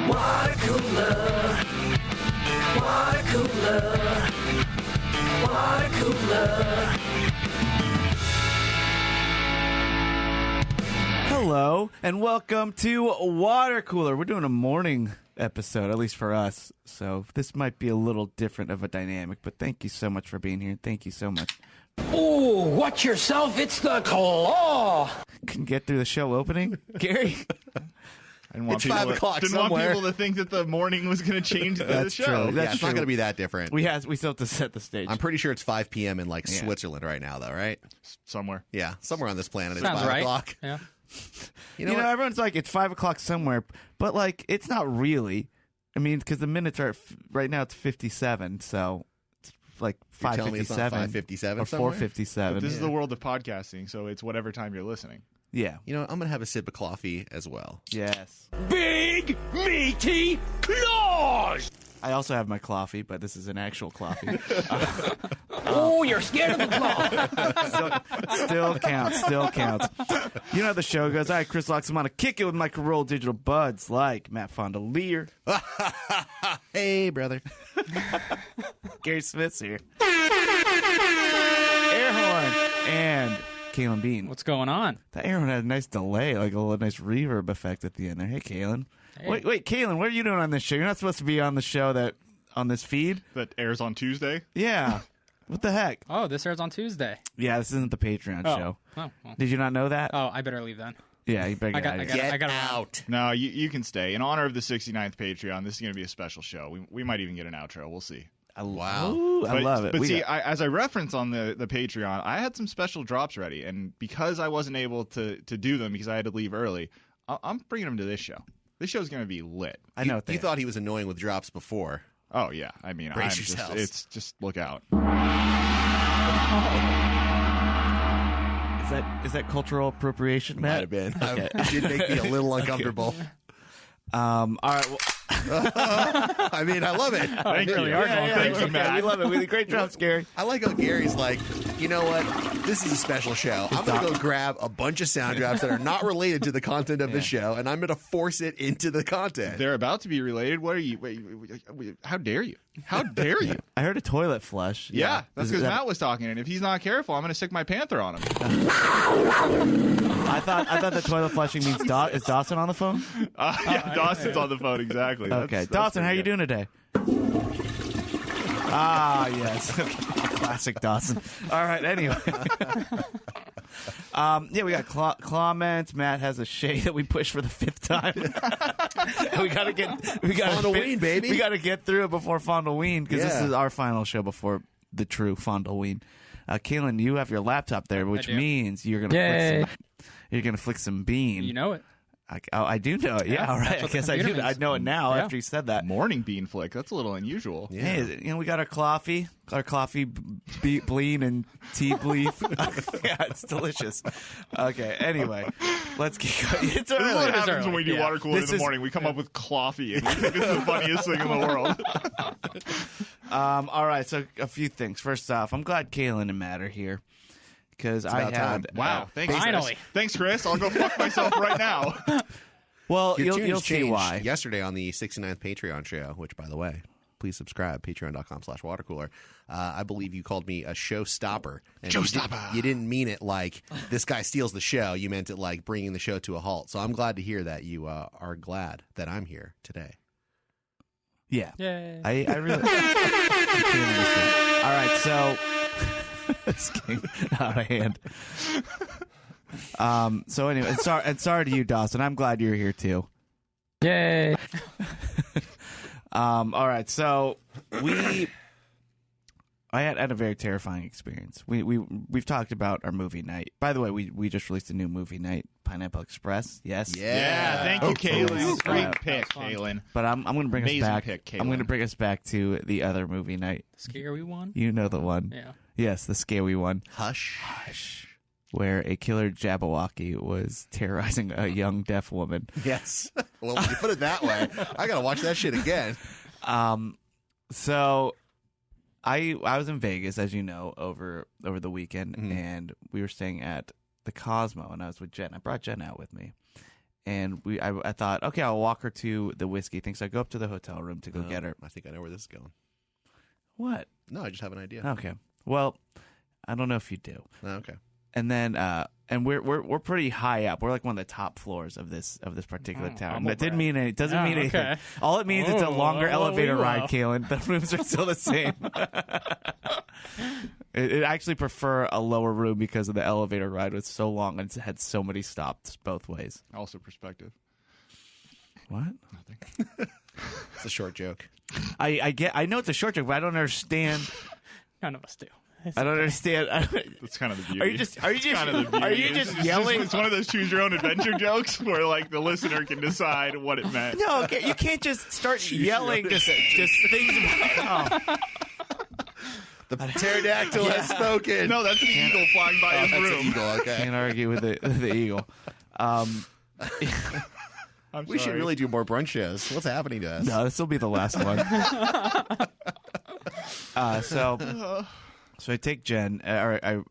Watercooler. Watercooler. Watercooler. Hello, and welcome to Watercooler. We're doing a morning episode, at least for us, so this might be a little different of a dynamic, but thank you so much for being here. Thank you so much. Oh, watch yourself, it's the claw! Couldn't get through the show opening, Gary? It's 5 o'clock somewhere. Didn't want people to think that the morning was going to change the show. True. That's it's not going to be that different. We still have to set the stage. I'm pretty sure it's 5 p.m. in Switzerland right now, though, right? Somewhere. Yeah, somewhere on this planet. Sounds it's 5 right. o'clock. Yeah. You know, everyone's like, it's 5 o'clock somewhere, but like, it's not really. I mean, because the minutes are right now. It's 57, so it's like 5:57, 5:57 or somewhere? 4:57. This is the world of podcasting, so it's whatever time you're listening. Yeah. You know, I'm going to have a sip of coffee as well. Yes. Big, meaty claws! I also have my coffee, but this is an actual coffee. Oh, you're scared of the claw! Still counts. You know how the show goes. All right, Chris Locks, I'm on a kick it with my Corolla digital buds like Matt Fondelier. Hey, brother. Gary Smith's here. Air horn and Kalen Bean. What's going on? That air horn had a nice delay, like a little nice reverb effect at the end there. Hey, Kalen. Hey. Wait, Kalen, what are you doing on this show? You're not supposed to be on the show on this feed. That airs on Tuesday? Yeah. What the heck? Oh, this airs on Tuesday. Yeah, this isn't the Patreon show. Oh, well. Did you not know that? Oh, I better leave then. Yeah, you better get I got out. No, you can stay. In honor of the 69th Patreon, this is going to be a special show. We might even get an outro. We'll see. Wow. Ooh, I love it. But see, as I reference on the Patreon, I had some special drops ready. And because I wasn't able to do them because I had to leave early, I'm bringing them to this show. This show's going to be lit. I know. You thought he was annoying with drops before. Oh, yeah. I mean, Brace yourselves. It's just look out. Is that cultural appropriation, Matt? Might have been. Okay. It did make me a little uncomfortable. All right. Well, I mean, I love it. Thank you. Thank you, Matt. We love it. We did great drops, Gary. I like how Gary's like, you know what? This is a special show. I'm going to go grab a bunch of sound drops that are not related to the content of the show, and I'm going to force it into the content. They're about to be related. What are you? Wait, how dare you? How dare you? I heard a toilet flush. Yeah, that's because Matt was talking, and if he's not careful, I'm going to stick my panther on him. I thought the toilet flushing means is Dawson on the phone? Yeah, Dawson's on the phone, exactly. Okay, Dawson, how you doing today? Yes. Classic Dawson. All right, anyway. We got comments. Matt has a shade that we push for the 5th time. we gotta Fondleween, baby. We gotta get through it before Fondleween because this Yeah. is our final show before the true Fondleween. Kaylin, you have your laptop there, which means you're gonna flick some bean. You know it. I do know it. Yeah, all right. I guess I do. I know it now after you said that. Morning bean flick. That's a little unusual. Yeah. Hey, we got our coffee blean and tea bleef. Yeah, it's delicious. Okay, anyway, let's get going. It's This is what early. happens when we do water cooler in the morning. We come up with coffee, and we think it's the funniest thing in the world. All right, so a few things. First off, I'm glad Kaylin and Matt are here. Because I had wow, thanks, finally. Chris. Thanks, Chris. I'll go fuck myself right now. Well, Your you'll tunes see changed why. yesterday on the 69th Patreon show, which, by the way, please subscribe, patreon.com/watercooler. I believe you called me a showstopper. Showstopper. You didn't mean it like this guy steals the show. You meant it like bringing the show to a halt. So I'm glad to hear that you are glad that I'm here today. Yeah. Yay. I really. All right, so. This game out of hand. So anyway, and sorry to you, Dawson. I'm glad you're here too. Yay. All right, so I had a very terrifying experience. We've talked about our movie night. By the way, we just released a new movie night, Pineapple Express. Yes. Yeah, thank you, Kaylin. Great pick, Kaylin. But I'm going to bring Amazing us back. pick, Kaylin. I'm going to bring us back to the other movie night. Scary one? You know the one. Yeah. Yes, the scary one. Hush. Where a killer Jabberwocky was terrorizing a young deaf woman. Yes. Well, when you put it that way, I got to watch that shit again. So I was in Vegas, as you know, over the weekend, and we were staying at the Cosmo, and I was with Jen. I brought Jen out with me. And I thought, okay, I'll walk her to the whiskey thing. So I go up to the hotel room to go get her. I think I know where this is going. What? No, I just have an idea. Okay. Well, I don't know if you do. Okay. And then and we're pretty high up. We're like one of the top floors of this particular town. And that didn't mean it doesn't mean anything. Okay. All it means it's a longer elevator wow. ride, Kaylin. The rooms are still the same. It actually prefer a lower room because of the elevator ride was so long and it had so many stops both ways. Also perspective. What? Nothing. It's a short joke. I know it's a short joke, but I don't understand. None of us do. I don't understand. That's kind of the beauty. Are you just kind of the beauty. are you just yelling? It's one of those choose your own adventure jokes where like the listener can decide what it meant. No, okay, you can't just start yelling just things about. Oh. The pterodactyl has spoken. No, that's an eagle flying by his That's an room. eagle, okay. Can't argue with the eagle. I'm We should sorry. really do more brunch shows. What's happening to us? No, this will be the last one. So I take Jen. I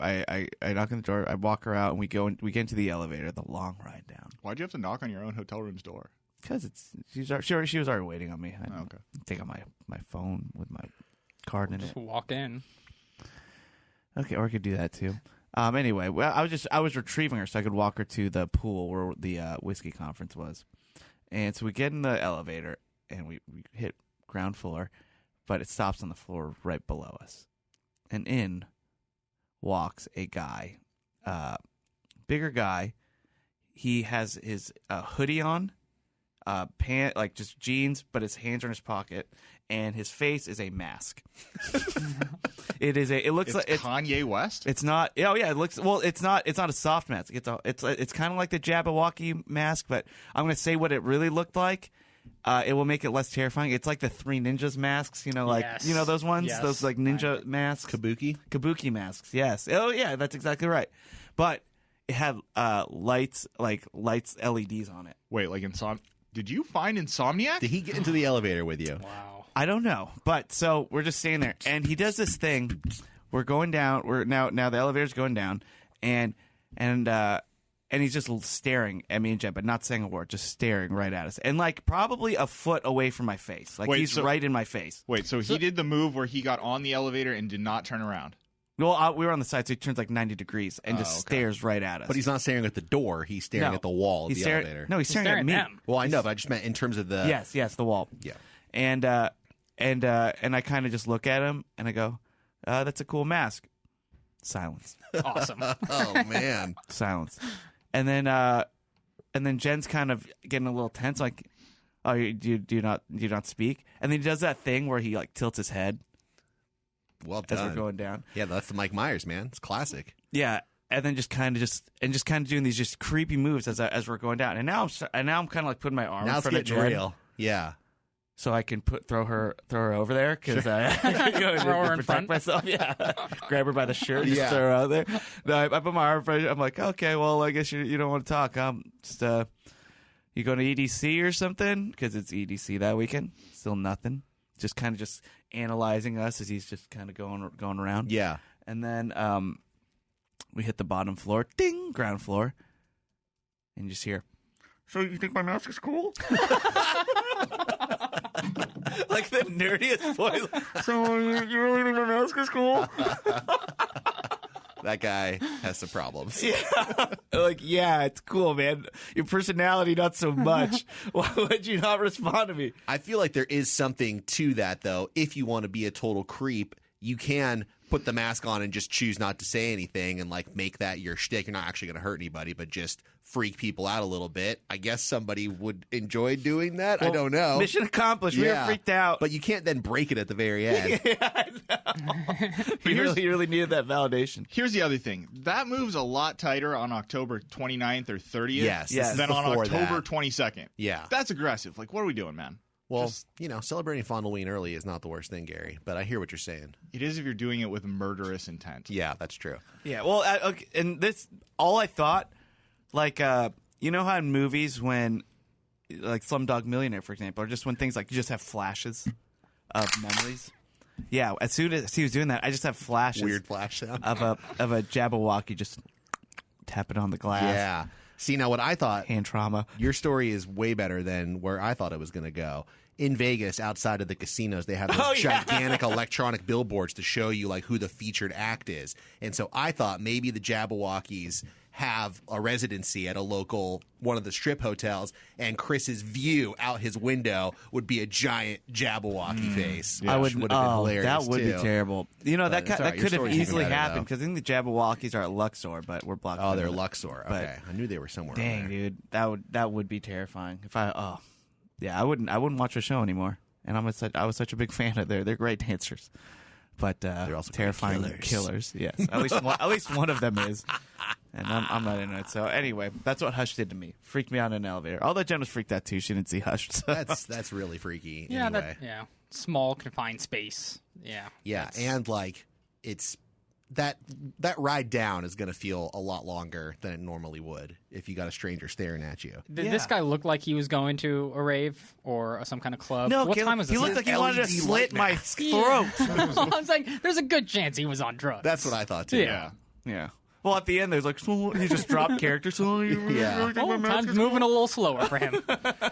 knock on the door. I walk her out, and we get into the elevator. The long ride down. Why'd you have to knock on your own hotel room's door? Because she was already waiting on me. I Okay. take out my phone with my card in it. Just walk in. Okay, or I could do that too. Anyway, well, I was retrieving her so I could walk her to the pool where the whiskey conference was. And so we get in the elevator and we hit ground floor, but it stops on the floor right below us. And in walks a guy, bigger guy. He has his hoodie on, like just jeans, but his hands are in his pocket, and his face is a mask. It looks like Kanye West. it's not. Oh yeah, it looks. Well, it's not a soft mask. It's kind of like the Jabberwocky mask, but I'm going to say what it really looked like. It will make it less terrifying. It's like the Three Ninjas masks, Yes. those ones, Yes. those like ninja masks, Kabuki masks. Yes. Oh yeah, that's exactly right. But it had lights LEDs on it. Wait, like did you find Insomniac? Did he get into the elevator with you? Wow. I don't know, but so we're just standing there, and he does this thing. We're going down. We're now the elevator's going down, and he's just staring at me and Jen, but not saying a word, just staring right at us, and like probably a foot away from my face. Like he's right in my face. Wait, so he did the move where he got on the elevator and did not turn around. Well, we were on the side, so he turns like 90 degrees and just stares right at us. But he's not staring at the door. He's staring at the wall of the elevator. No, he's staring at me. them. Well, I know, but I just meant in terms of the... Yes, the wall. Yeah. And I kind of just look at him and I go, "That's a cool mask." Silence. Awesome. Oh, man. Silence. And then Jen's kind of getting a little tense, like, "Oh, do you not speak?" And then he does that thing where he like tilts his head Well as done. we're going down. Yeah, that's the Mike Myers, man. It's classic. Yeah, and then just kind of doing these just creepy moves as we're going down. And now I'm kind of like putting my arm Now in it's front of getting Jen, real. Yeah. so I can throw her over there because Throw her in protect front? myself. Yeah, grab her by the shirt, just Yeah. throw her out there. No, I put my arm in front. I'm like, okay, well, I guess you don't want to talk. Just you going to EDC or something? Because it's EDC that weekend. Still nothing. Just kind of just analyzing us as he's just kind of going around. Yeah. And then we hit the bottom floor, ding, ground floor, and you just hear, "So you think my mask is cool?" Like the nerdiest voice. "So you really think my mask is cool?" That guy has some problems. Yeah. Like, yeah, it's cool, man. Your personality, not so much. Why would you not respond to me? I feel like there is something to that, though. If you want to be a total creep, you can put the mask on and just choose not to say anything and like make that your shtick. You're not actually going to hurt anybody, but just freak people out a little bit. I guess somebody would enjoy doing that. I don't know. Mission accomplished. We were freaked out. But you can't then break it at the very end. Yeah, I know. You really needed that validation. Here's the other thing. That move's a lot tighter on October 29th or 30th Yes, this is than on before October that. 22nd. Yeah. That's aggressive. Like, what are we doing, man? Well, celebrating Fondleween early is not the worst thing, Gary. But I hear what you're saying. It is if you're doing it with murderous intent. Yeah, that's true. Yeah, well, okay, and this, all I thought, like, you know how in movies when, like Slumdog Millionaire, for example, or just when things like you just have flashes of memories. Yeah, as soon as he was doing that, I just have flashes. Weird flash sound. of a Jabberwocky just tapping on the glass. Yeah. See, now what I thought, Hand trauma. your story is way better than where I thought it was going to go. In Vegas, outside of the casinos, they have those gigantic electronic billboards to show you like who the featured act is. And so I thought maybe the Jabberwockies have a residency at a local one of the strip hotels, and Chris's view out his window would be a giant Jabberwocky face. I would. Which would have been hilarious. That would too. be terrible. You know, But it's all right. that Your could have story's even easily better, happened though. because I think the Jabberwockies are at Luxor, but we're blocked. Oh, out they're of it. Luxor. But- Okay, I knew they were somewhere. Dang, over there. dude, that would be terrifying. If I wouldn't watch the show anymore. And I was such a big fan of they're great dancers, but They're also great terrifying killers. Yes, at least one of them is, and I'm not in it. So anyway, that's what Hush did to me. Freaked me out in an elevator. Although Jen was freaked out too. She didn't see Hush. So. That's really freaky. Yeah, anyway. small confined space. Yeah, Yeah, that's- and like it's that ride down is going to feel a lot longer than it normally would if you got a stranger staring at you. Did this guy look like he was going to a rave or some kind of club? No, what Caleb, time was this? he looked like he wanted to LED slit light my mask. throat. I'm saying there's a good chance he was on drugs. That's what I thought too. Yeah. Yeah. Well, at the end, there's like he just dropped character. So Yeah. Oh, time's moving a little slower for him.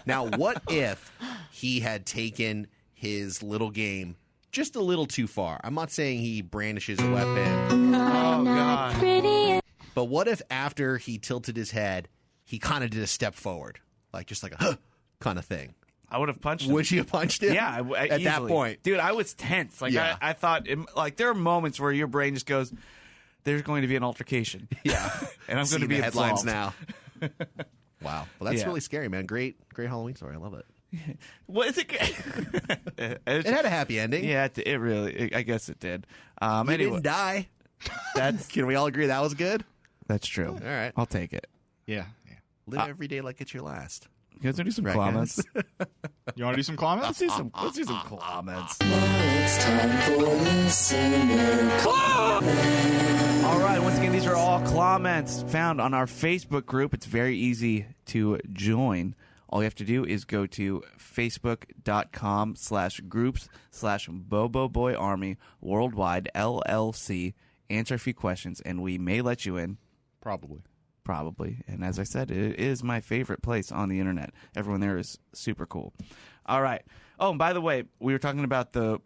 Now, what if he had taken his little game just a little too far? I'm not saying he brandishes a weapon, Oh god. but what if after he tilted his head, he kind of did a step forward, like just like a huh kind of thing? I would have punched him. Would you have punched him? Yeah, at that easily. point. dude, I was tense. Like Yeah. I thought, like there are moments where your brain just goes, "There's going to be an altercation." Yeah, and I'm going See to be the headlines involved. now. Wow, well that's Yeah. really scary, man. Great Halloween story. I love it. What is it? It had a happy ending. Yeah, it really. I guess it did. You Anyway, didn't die. that's Can we all agree that was good? that's true. All right. I'll take it. Yeah. Live every day like it's your last. You guys want to do some Right, comments? You want to do some comments? Let's do some comments. All right, once again, these are all comments found on our Facebook group. It's very easy to join. All you have to do is go to facebook.com/groups/BoboBoyArmy Worldwide LLC, answer a few questions, and we may let you in. Probably. Probably. And as I said, it is my favorite place on the internet. Everyone there is super cool. All right. Oh, and by the way, we were talking about the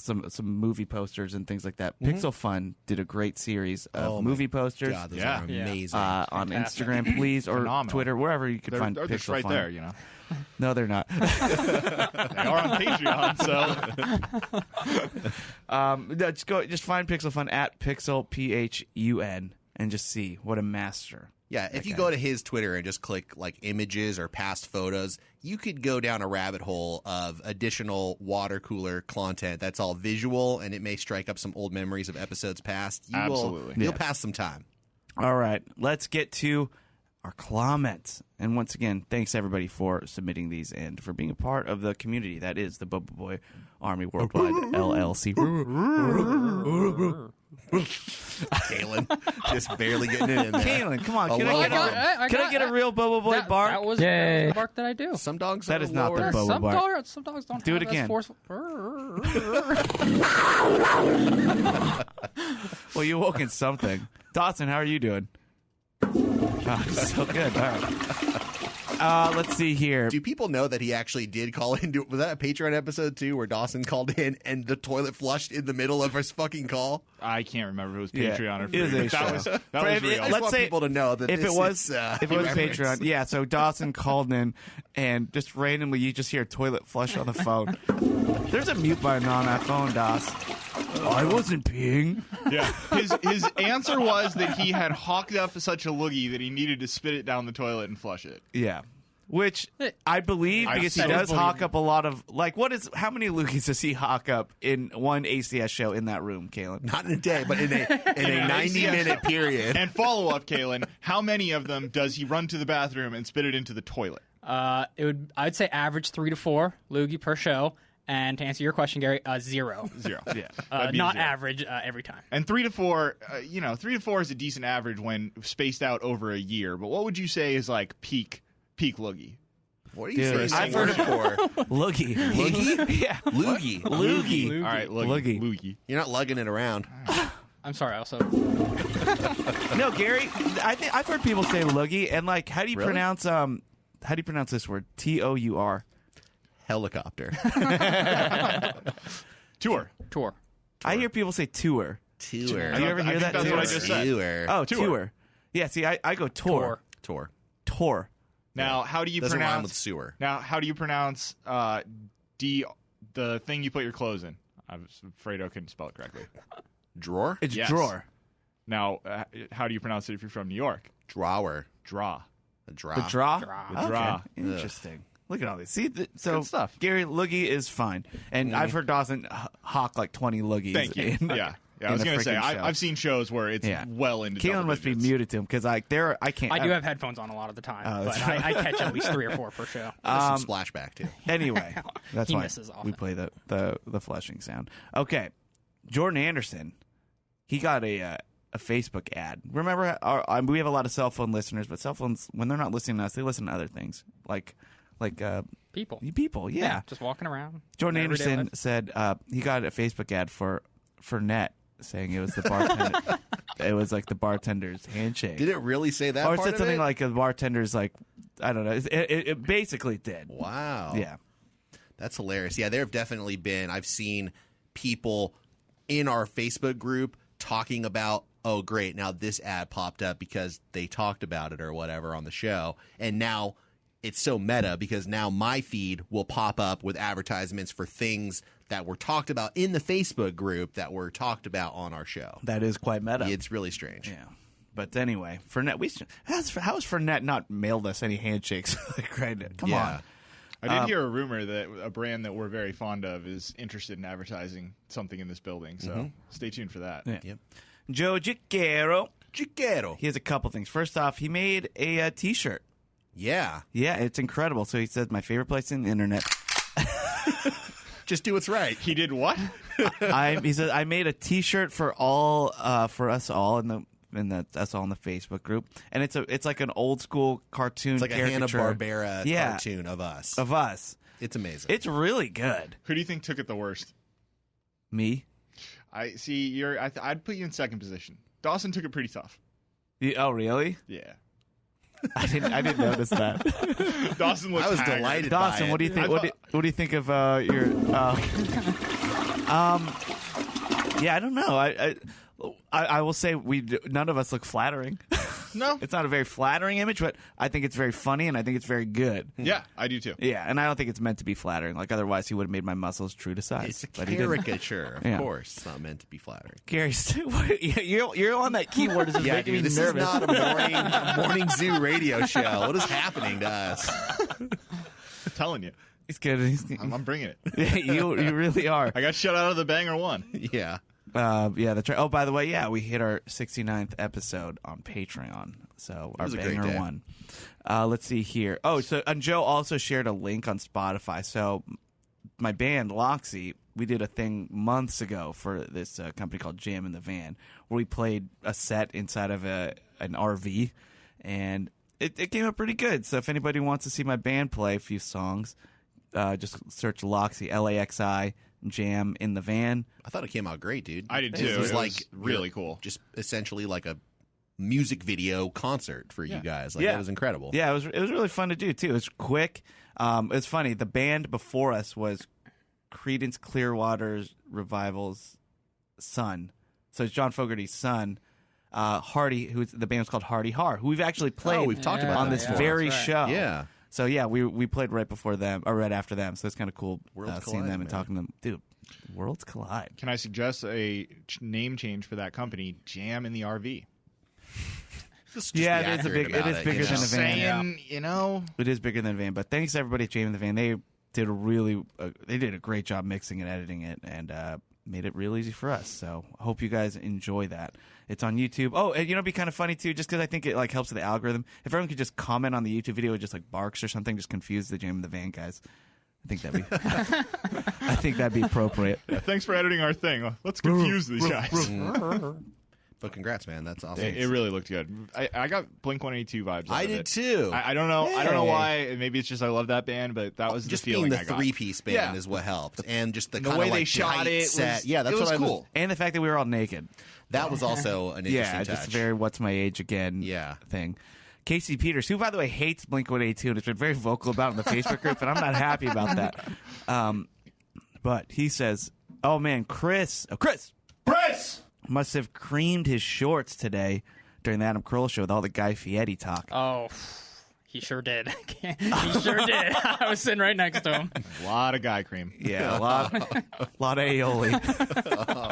some movie posters and things like that. Pixel Fun did a great series of Oh my movie posters God, those Yeah. are Yeah. amazing. on Fantastic. Instagram, please, or Phenomenal. Twitter, wherever you can They're find just Pixel right Fun. there, you know. No, they're not. They are on Patreon, so No, just find Pixel Fun at Pixel PHUN and just see what a master. Yeah, if you go to his Twitter and just click like images or past photos, you could go down a rabbit hole of additional Watercooler content that's all visual, and it may strike up some old memories of episodes past. Absolutely. You'll pass some time. All right, let's get to our comments. And once again, thanks everybody for submitting these and for being a part of the community that is the Bobo Boy Army Worldwide LLC. Kalen, just barely getting it in there. Kaylin, come on, A can low I bark. get a real Bobo Boy that, bark? That was the bark that I do. Some dogs That are is not the lower. Bobo Some bark. dogs don't Do have it as again. forceful. Well, you woke in something. Dawson, how are you doing? Oh, so good. All right. Let's see here. Do people know that he actually did call in? Was that a Patreon episode too, where Dawson called in and the toilet flushed in the middle of his fucking call? I can't remember if it was Yeah, Patreon or it was free. a That show. was For real. I just Let's want say people to know that if this it was is, if it was reference. Patreon, yeah. So Dawson called in, and just randomly you just hear a toilet flush on the phone. There's a mute button on that phone, Doss. I wasn't peeing. Yeah. His answer was that he had hawked up such a loogie that he needed to spit it down the toilet and flush it. Yeah. Which I believe I because he so does believe hawk it. up a lot of how many loogies does he hawk up in one ACS show in that room, Kalen? Not in a day, but in a 90-minute period. And follow up, Kalen, how many of them does he run to the bathroom and spit it into the toilet? I'd say average 3 to 4 loogie per show. And to answer your question, Gary, 0. 0. Yeah. That'd be Not 0. average every time. And 3 to 4, 3 to 4 is a decent average when spaced out over a year. But what would you say is like peak loogie? What are you Dude, saying? I've heard it for Loogie. Loogie? Yeah. Loogie. Loogie. All right, Loogie. loogie. You're not lugging it around. I'm sorry. Also, No, Gary. I've heard people say loogie, and like, how do you Really? pronounce this word? Tour. Helicopter. Tour. I hear people say tour. Tour. You ever hear that? That's too? what I just said. Tour. Oh, Tour. tour. Yeah. See, I go tour. Tour. Now, how do you Doesn't rhyme with pronounce sewer. Now, how do you pronounce the thing you put your clothes in? I'm afraid I couldn't spell it correctly. Drawer? It's Yes. drawer. Now, how do you pronounce it if you're from New York? Drawer. Draw. A draw. The draw. The draw. Okay. Interesting. Look at all these. See, so Good stuff. Gary, loogie is fine, and I've heard Dawson hawk like 20 loogies. Thank you. In, I was in a going to say, freaking show. I've seen shows where it's well into Keelan double must be digits. muted to him because I can't. I do have headphones on a lot of the time, but that's right. I catch at least 3 or 4 per show. There's some splashback, too. Anyway, that's He why misses often. we play the flushing sound. Okay, Jordan Anderson, he got a Facebook ad. Remember, we have a lot of cell phone listeners, but cell phones, when they're not listening to us, they listen to other things like people. Yeah. Just walking around. Jordan Everyday Anderson life. said he got a Facebook ad for Net saying it was the bartender. It was like the bartender's handshake. Did it really say that or it part said of something it? like a bartender's like, I don't know. It basically did. Wow. Yeah. That's hilarious. Yeah, there have definitely been. I've seen people in our Facebook group talking about, oh, great, now this ad popped up because they talked about it or whatever on the show. And now it's so meta because now my feed will pop up with advertisements for things that were talked about in the Facebook group that were talked about on our show. That is quite meta. It's really strange. Yeah. But anyway, Fernet, how has Fernet not mailed us any handshakes? Like, right, come on. I did hear a rumor that a brand that we're very fond of is interested in advertising something in this building, so stay tuned for that. Yeah. Yep. Joe Gicchero. Chiquero. He has a couple things. First off, he made a T-shirt. Yeah. Yeah, it's incredible. So he says, my favorite place on the internet. Just do what's right. He did what? He says, I made a T-shirt for us all in that's all in the Facebook group, and it's like an old school cartoon. It's like a caricature Hanna-Barbera cartoon of us. Of us. It's amazing. It's really good. Who do you think took it the worst? Me? I see. I'd put you in second position. Dawson took it pretty tough. Oh, really? Yeah. I didn't notice that. Dawson looks I was haggard. delighted. Dawson, by what do you it. think? What do you think of your? Yeah, I don't know. I will say none of us look flattering. No. It's not a very flattering image, but I think it's very funny and I think it's very good. Yeah, I do too. Yeah, and I don't think it's meant to be flattering. Like otherwise, he would have made my muscles true to size. It's a but he didn't. caricature, of Yeah. course. It's not meant to be flattering. Gary, you're on that keyboard. This is Yeah, making dude, me this nervous. is not a morning zoo radio show. What is happening to us? I'm telling you. He's good. I'm bringing it. Yeah, you really are. I got shut out of the Banger 1. Yeah. Yeah, that's right. Oh, by the way, yeah, we hit our 69th episode on Patreon. So our was a great banger day. one. Let's see here. Oh, so and Joe also shared a link on Spotify. So my band Loxy, we did a thing months ago for this company called Jam in the Van, where we played a set inside of an RV, and it came out pretty good. So if anybody wants to see my band play a few songs, just search Loxy, LAXI. Jam in the Van. I thought it came out great, dude. I did This too. was It like was really cool. Just essentially like a music video concert for you guys. Like, it was incredible. Yeah, it was really fun to do too. It was quick. It was funny. The band before us was Creedence Clearwater Revival's son. So it's John Fogerty's son, Hardy, the band was called Hardy Har, who we've actually played we've talked about on that this before. very That's show. Yeah. So yeah, we played right before them or right after them. So it's kind of cool Worlds seeing collide, them and man. talking to them. Dude, worlds collide. Can I suggest a name change for that company? Jam in the RV. Just Yeah, be it is accurate it is about bigger you than know? a van. Saying, you know, It is bigger than a van, but thanks to everybody at Jam in the Van. They did a great job mixing and editing it, and made it real easy for us. So I hope you guys enjoy that. It's on YouTube. Oh, and it'd be kind of funny too, just because I think it like helps with the algorithm. If everyone could just comment on the YouTube video with just like barks or something, just confuse the Jam in the Van guys. I think that'd be appropriate. thanks for editing our thing. Let's confuse these guys. But congrats, man. That's awesome. It really looked good. I got Blink-182 vibes. I did too. I don't know. I don't know Hey. why. Maybe it's just I love that band, but that was Just the feeling being I the got. three-piece band is what helped, and just the The kind way of they like shot tight it set. was, Yeah, that's it was what cool. And the fact that we were all naked. That was also an interesting Yeah, touch. just very what's my age again thing. Casey Peters, who, by the way, hates Blink-182 and has been very vocal about it in the Facebook group, and I'm not happy about that. But he says, oh, man, Chris must have creamed his shorts today during the Adam Carolla show with all the Guy Fieri talk. Oh, he sure did. He sure did. I was sitting right next to him. A lot of guy cream. Yeah, a lot of aioli.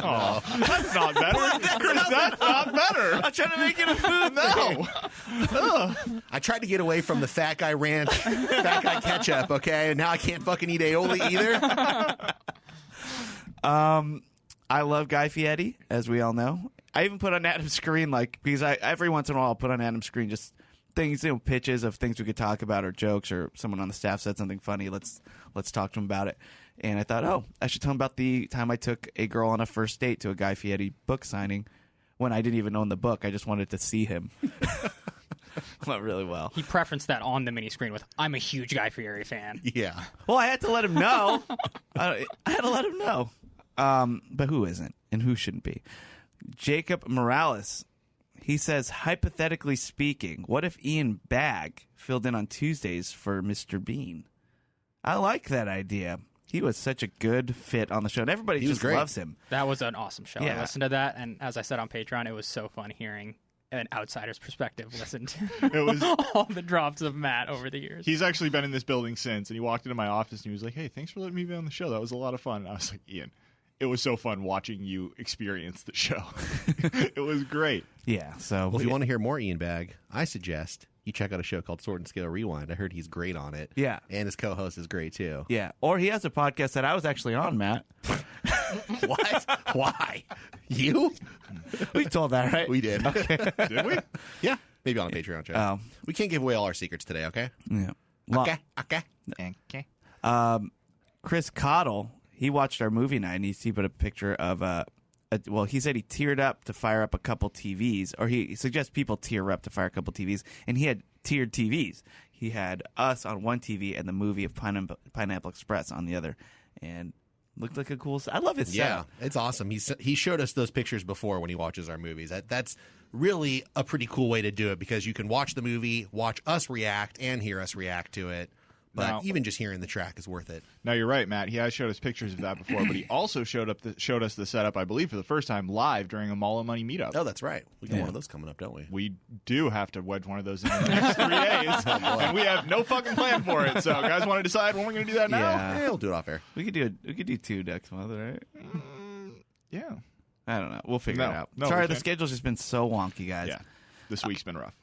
Oh, that's not better. Chris, that's not better. I'm trying to make it a food No. I tried to get away from the fat guy ranch, fat guy ketchup, okay? And now I can't fucking eat aioli either. I love Guy Fieri, as we all know. I even put on Adam's screen, because every once in a while I'll put on Adam's screen just things, pitches of things we could talk about or jokes, or someone on the staff said something funny. Let's talk to him about it. And I thought, I should tell him about the time I took a girl on a first date to a Guy Fieri book signing when I didn't even own the book. I just wanted to see him. Went really well. He preferenced that on the mini screen with, I'm a huge Guy Fieri fan. Yeah. Well, I had to let him know. I had to let him know. But who isn't and who shouldn't be? Jacob Morales. He says, hypothetically speaking, what if Ian Bagg filled in on Tuesdays for Mr. Bean? I like that idea. He was such a good fit on the show, and everybody just loves him. That was an awesome show. Yeah. I listened to that, and as I said on Patreon, it was so fun hearing an outsider's perspective listen to It was all the drops of Matt over the years. He's actually been in this building since, and he walked into my office and he was like, "Hey, thanks for letting me be on the show. That was a lot of fun." And I was like, "Ian, it was so fun watching you experience the show. It was great." Yeah, so Well, if you want to hear more Ian Bagg, I suggest you check out a show called Sword and Scale Rewind. I heard he's great on it. Yeah. And his co-host is great, too. Yeah, or he has a podcast that I was actually on, Matt. What? Why? You? We told that, right? We did. Did we? Yeah. Maybe on a Patreon show. Oh. We can't give away all our secrets today, okay? Yeah. Okay. Okay. Chris Cottle, he watched our movie night, and he put a picture of he said he teared up to fire up a couple TVs, or he suggests people tear up to fire a couple TVs, and he had tiered TVs. He had us on one TV and the movie of Pineapple Express on the other, and looked like a cool. I love his setup. Yeah, it's awesome. He showed us those pictures before when he watches our movies. That's really a pretty cool way to do it, because you can watch the movie, watch us react, and hear us react to it. But Now- even just hearing the track is worth it. No, you're right, Matt. He has showed us pictures of that before, but he also showed us the setup, I believe, for the first time live during a Mall of Money meetup. Oh, that's right. We got one of those coming up, don't we? We do have to wedge one of those in the next 3 days, and we have no fucking plan for it. So, guys, want to decide when we're going to do that now? Yeah. We'll do it off air. We could do 2 next month, right? Yeah. I don't know. We'll figure No. it out. No, Sorry, we the can't. schedule's just been so wonky, guys. Yeah. This week's been rough.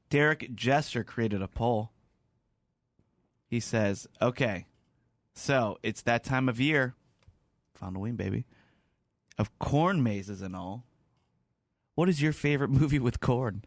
Derek Jester created a poll. He says, okay, so it's that time of year, found a wing, baby, of corn mazes and all. What is your favorite movie with corn?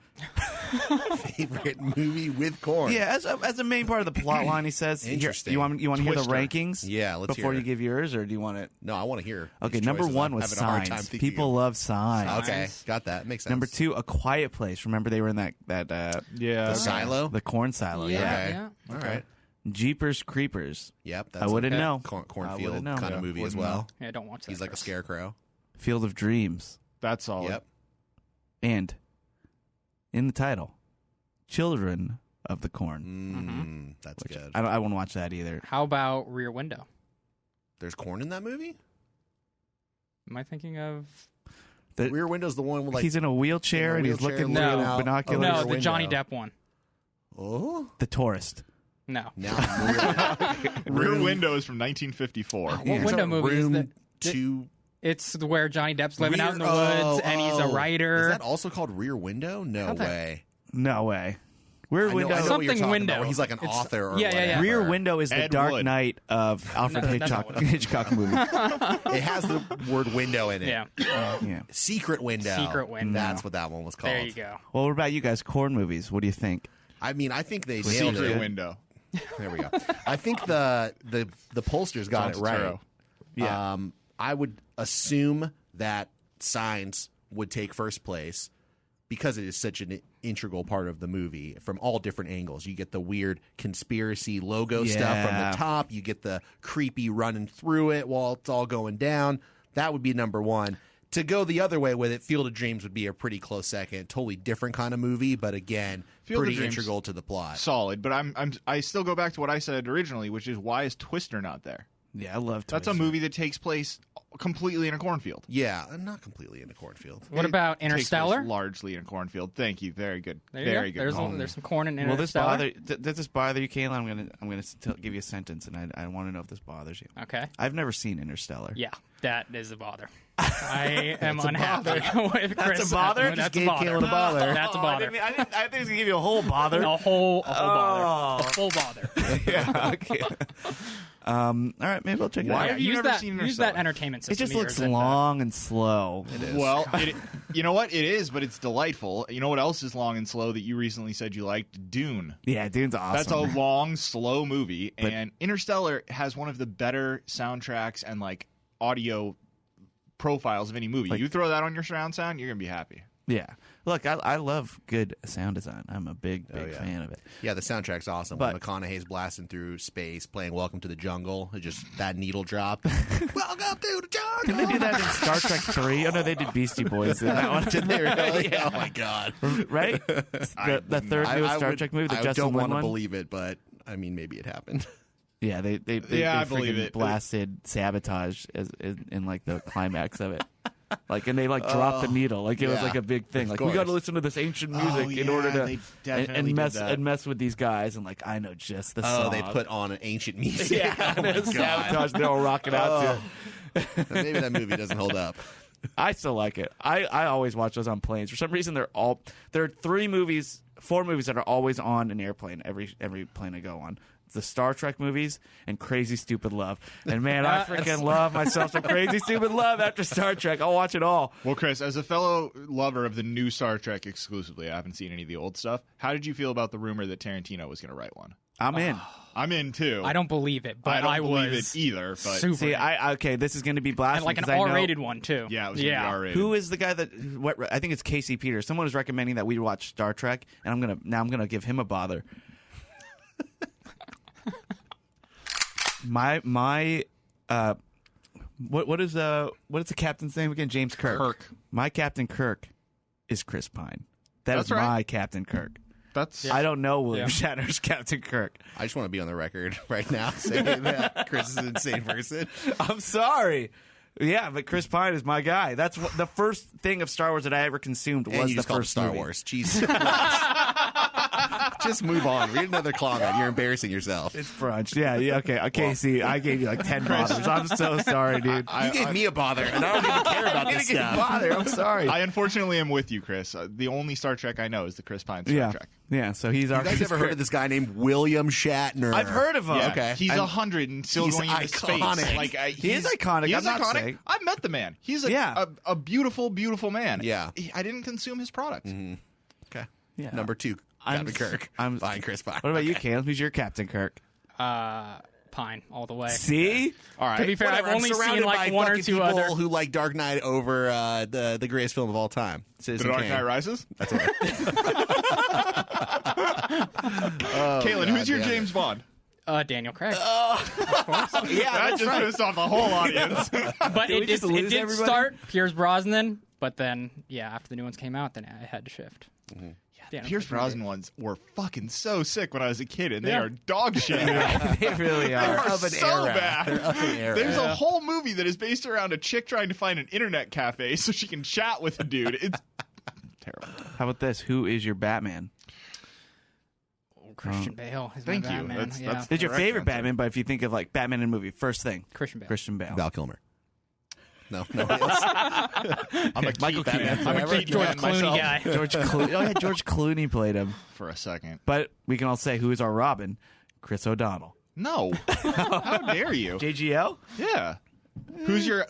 Favorite movie with corn? Yeah, as a main part of the plot line, he says. Interesting. You want to hear the Twister. rankings? Yeah, let's before hear you it. give yours, or do you want it? No, I want to hear. Okay, these number choices. 1 I'm was having a hard time Signs. thinking People of- love Signs. Okay, got that. Makes sense. Number 2, A Quiet Place. Remember they were in that Yeah. The Silo? the corn silo. Yeah. Yeah. Okay. Yeah. All right. Jeepers Creepers. Yep. That's I wouldn't okay. know. cornfield wouldn't know. kind of Yeah, movie as wouldn't well. know. Yeah, don't watch that. He's like a Chris. scarecrow. Field of Dreams. That's all. Yep. And in the title, Children of the Corn. That's good. I won't watch that either. How about Rear Window? There's corn in that movie? Am I thinking of... The- Rear Window's the one with like he's in a wheelchair in a and he's wheelchair looking looking through out binoculars. No, Rear the Johnny Window. Depp one. Oh, The Tourist. No. now Rear Window is from 1954. What Yeah. window movie is room that? two. It's where Johnny Depp's living out in the Rear- woods, and he's a writer. Is that also called Rear Window? No How'd that- way. No way. Rear I know Window. what you're Something talking about, window. where he's like an It's- author. Or yeah, yeah, yeah. whatever. Rear Window is the Ed Dark Wood. Knight of Alfred No, that's Hitchcock, not what it is. Hitchcock movie. It has the word window in it. Yeah. Yeah. Secret Window. Secret Window. That's what that one was called. There you go. Well, what about you guys? Corn movies. What do you think? I mean, I think they nailed Secret it. Window. There we go. I think the pollsters got John it right. Turturro. Yeah. I would assume that Signs would take first place because it is such an integral part of the movie from all different angles. You get the weird conspiracy logo stuff from the top. You get the creepy running through it while it's all going down. That would be number one. To go the other way with it, Field of Dreams would be a pretty close second. Totally different kind of movie, but again, pretty integral to the plot. Solid, but I still go back to what I said originally, which is why is Twister not there? Yeah, I love Twister. That's a movie that takes place completely in a cornfield. Yeah, not completely in a cornfield. What about Interstellar? Takes place largely in a cornfield. Thank you. Very good. Very good. There's some corn in Interstellar. Does this bother you, Kayla? I'm gonna give you a sentence, and I want to know if this bothers you. Okay. I've never seen Interstellar. Yeah, that is a bother. I am unhappy with Chris. That's a bother? That's a bother. That's a bother. I think I was gonna give you a whole bother. A whole bother. A full bother. Yeah. Okay. All right, maybe I'll check it out. Why have you never seen Interstellar? Use that entertainment system. It just looks long and slow. It is. Well, you know what? It is, but it's delightful. You know what else is long and slow that you recently said you liked? Dune. Yeah, Dune's awesome. That's a long, slow movie, and Interstellar has one of the better soundtracks and like audio profiles of any movie. You throw that on your surround sound, you're gonna be happy. Yeah. Look, I love good sound design. I'm a big fan of it. Yeah, the soundtrack's awesome. When McConaughey's blasting through space, playing "Welcome to the Jungle," just that needle drop. Welcome to the jungle. Didn't they do that in Star Trek 3? Oh no, they did Beastie Boys in that one. Did they really? Yeah. Oh my god! Right? The third newest Star Trek movie. The I Justin don't Lin want to one? believe it, but I mean, maybe it happened. Yeah, they I believe it. blasted Sabotage in like the climax of it. Like, and they dropped the needle. Like, it was like a big thing. Like, we got to listen to this ancient music in order to and mess with these guys. And like, I know just the song. Oh, they put on an ancient music. Yeah, oh my God. Sabotage. They're all rocking out to it. Maybe that movie doesn't hold up. I still like it. I always watch those on planes. For some reason, there are 4 movies that are always on an airplane. Every plane I go on. The Star Trek movies and Crazy Stupid Love. And man, I freaking love myself some Crazy Stupid Love after Star Trek. I'll watch it all. Well, Chris, as a fellow lover of the new Star Trek exclusively, I haven't seen any of the old stuff. How did you feel about the rumor that Tarantino was going to write one? I'm in. I'm in too. I don't believe it, but I don't believe was it either. But super see, in. This is going to be blasphemy. And like an R-rated one too. Yeah, it was going to be R-rated. Who is the guy that? I think it's Casey Peters. Someone was recommending that we watch Star Trek, and I'm gonna give him a bother. What is the captain's name again? James Kirk. My Captain Kirk is Chris Pine. That's right. my Captain Kirk. That's I don't know William Shatner's Captain Kirk. I just want to be on the record right now saying that Chris is an insane person. I'm sorry. Yeah, but Chris Pine is my guy. That's the first thing of Star Wars that I ever consumed was the first Star movie. Wars. Jesus. Just move on. Read another comment. You're embarrassing yourself. It's brunch. Yeah, okay. Casey, I gave you like 10 bothers. I'm so sorry, dude. You gave me a bother, and I don't even care about this stuff. Bother. I'm sorry. I unfortunately am with you, Chris. The only Star Trek I know is the Chris Pine Star Trek. Yeah, so he's our... You guys ever heard of this guy named William Shatner? I've heard of him. Yeah, Okay. He's 100 and still he's going into iconic. space. Like, He is iconic. He I'm is not iconic. saying. I've met the man. He's a beautiful, beautiful man. Yeah. I didn't consume his product. Mm-hmm. Okay. Yeah. Number 2, Captain Kirk. I'm fine, Chris Pine. What about you, Caleb? Who's your Captain Kirk? Pine all the way. See? All right. To be fair, Whatever, I've only I'm surrounded seen like by one or fucking two people other. who like Dark Knight over the greatest film of all time. The Citizen Dark Kane. Knight Rises? That's it. Kaylin, who's your James Bond? Daniel Craig. Yeah, That just pissed off the whole audience. But Did we it just did lose everybody? start Pierce Brosnan, but then after the new ones came out, then I had to shift. Mm-hmm. Daniel Pierce Craig. Brosnan ones were fucking so sick when I was a kid, and they are dog shit now. they really They are. are of an so era. bad. They're of an era. There's a whole movie that is based around a chick trying to find an internet cafe so she can chat with a dude. It's terrible. How about this? Who is your Batman? Christian Bale. Is Thank my you. Batman. That's- yeah. It's your Correct favorite answer. Batman, but if you think of like Batman in a movie, first thing, Christian Bale. Christian Bale. Val Kilmer. No. I'm a Michael Keaton Keaton. fan. I'm a George Keaton fan Clooney myself. guy. George Clooney. Oh yeah, George Clooney played him. For a second. But we can all say who is our Robin? Chris O'Donnell. No. How dare you? JGL? Yeah. Who's your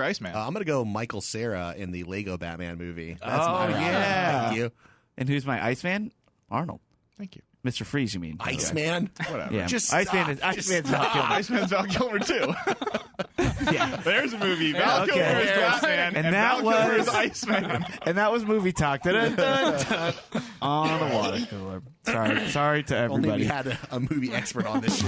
Iceman? I'm going to go Michael Cera in the Lego Batman movie. That's Oh, my Robin. yeah. Thank you. And who's my Iceman? Arnold. Thank you. Mr. Freeze, you mean? Iceman? Whatever. Yeah. Just Iceman's stop. Val Kilmer. Iceman's Val Kilmer too. There's a movie. Val okay. Kilmer is Batman, And and that Val Kilmer was- is Iceman. And that was movie talk. Dun-dun-dun-dun. On the water cooler. Sorry to Only we everybody. had a movie expert on this show.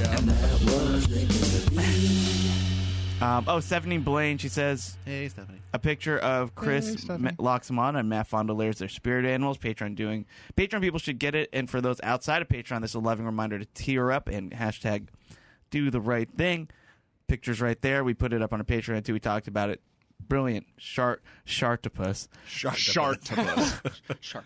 Stephanie Blaine, she says, Hey, Stephanie. a picture of Chris Loxamon and Matt Fondeliers, their spirit animals. Patreon people should get it, and for those outside of Patreon, this is a loving reminder to tear up and hashtag do the right thing. Pictures right there. We put it up on our Patreon too. We talked about it. Brilliant. Sharktopus. Sharktopus. Shark.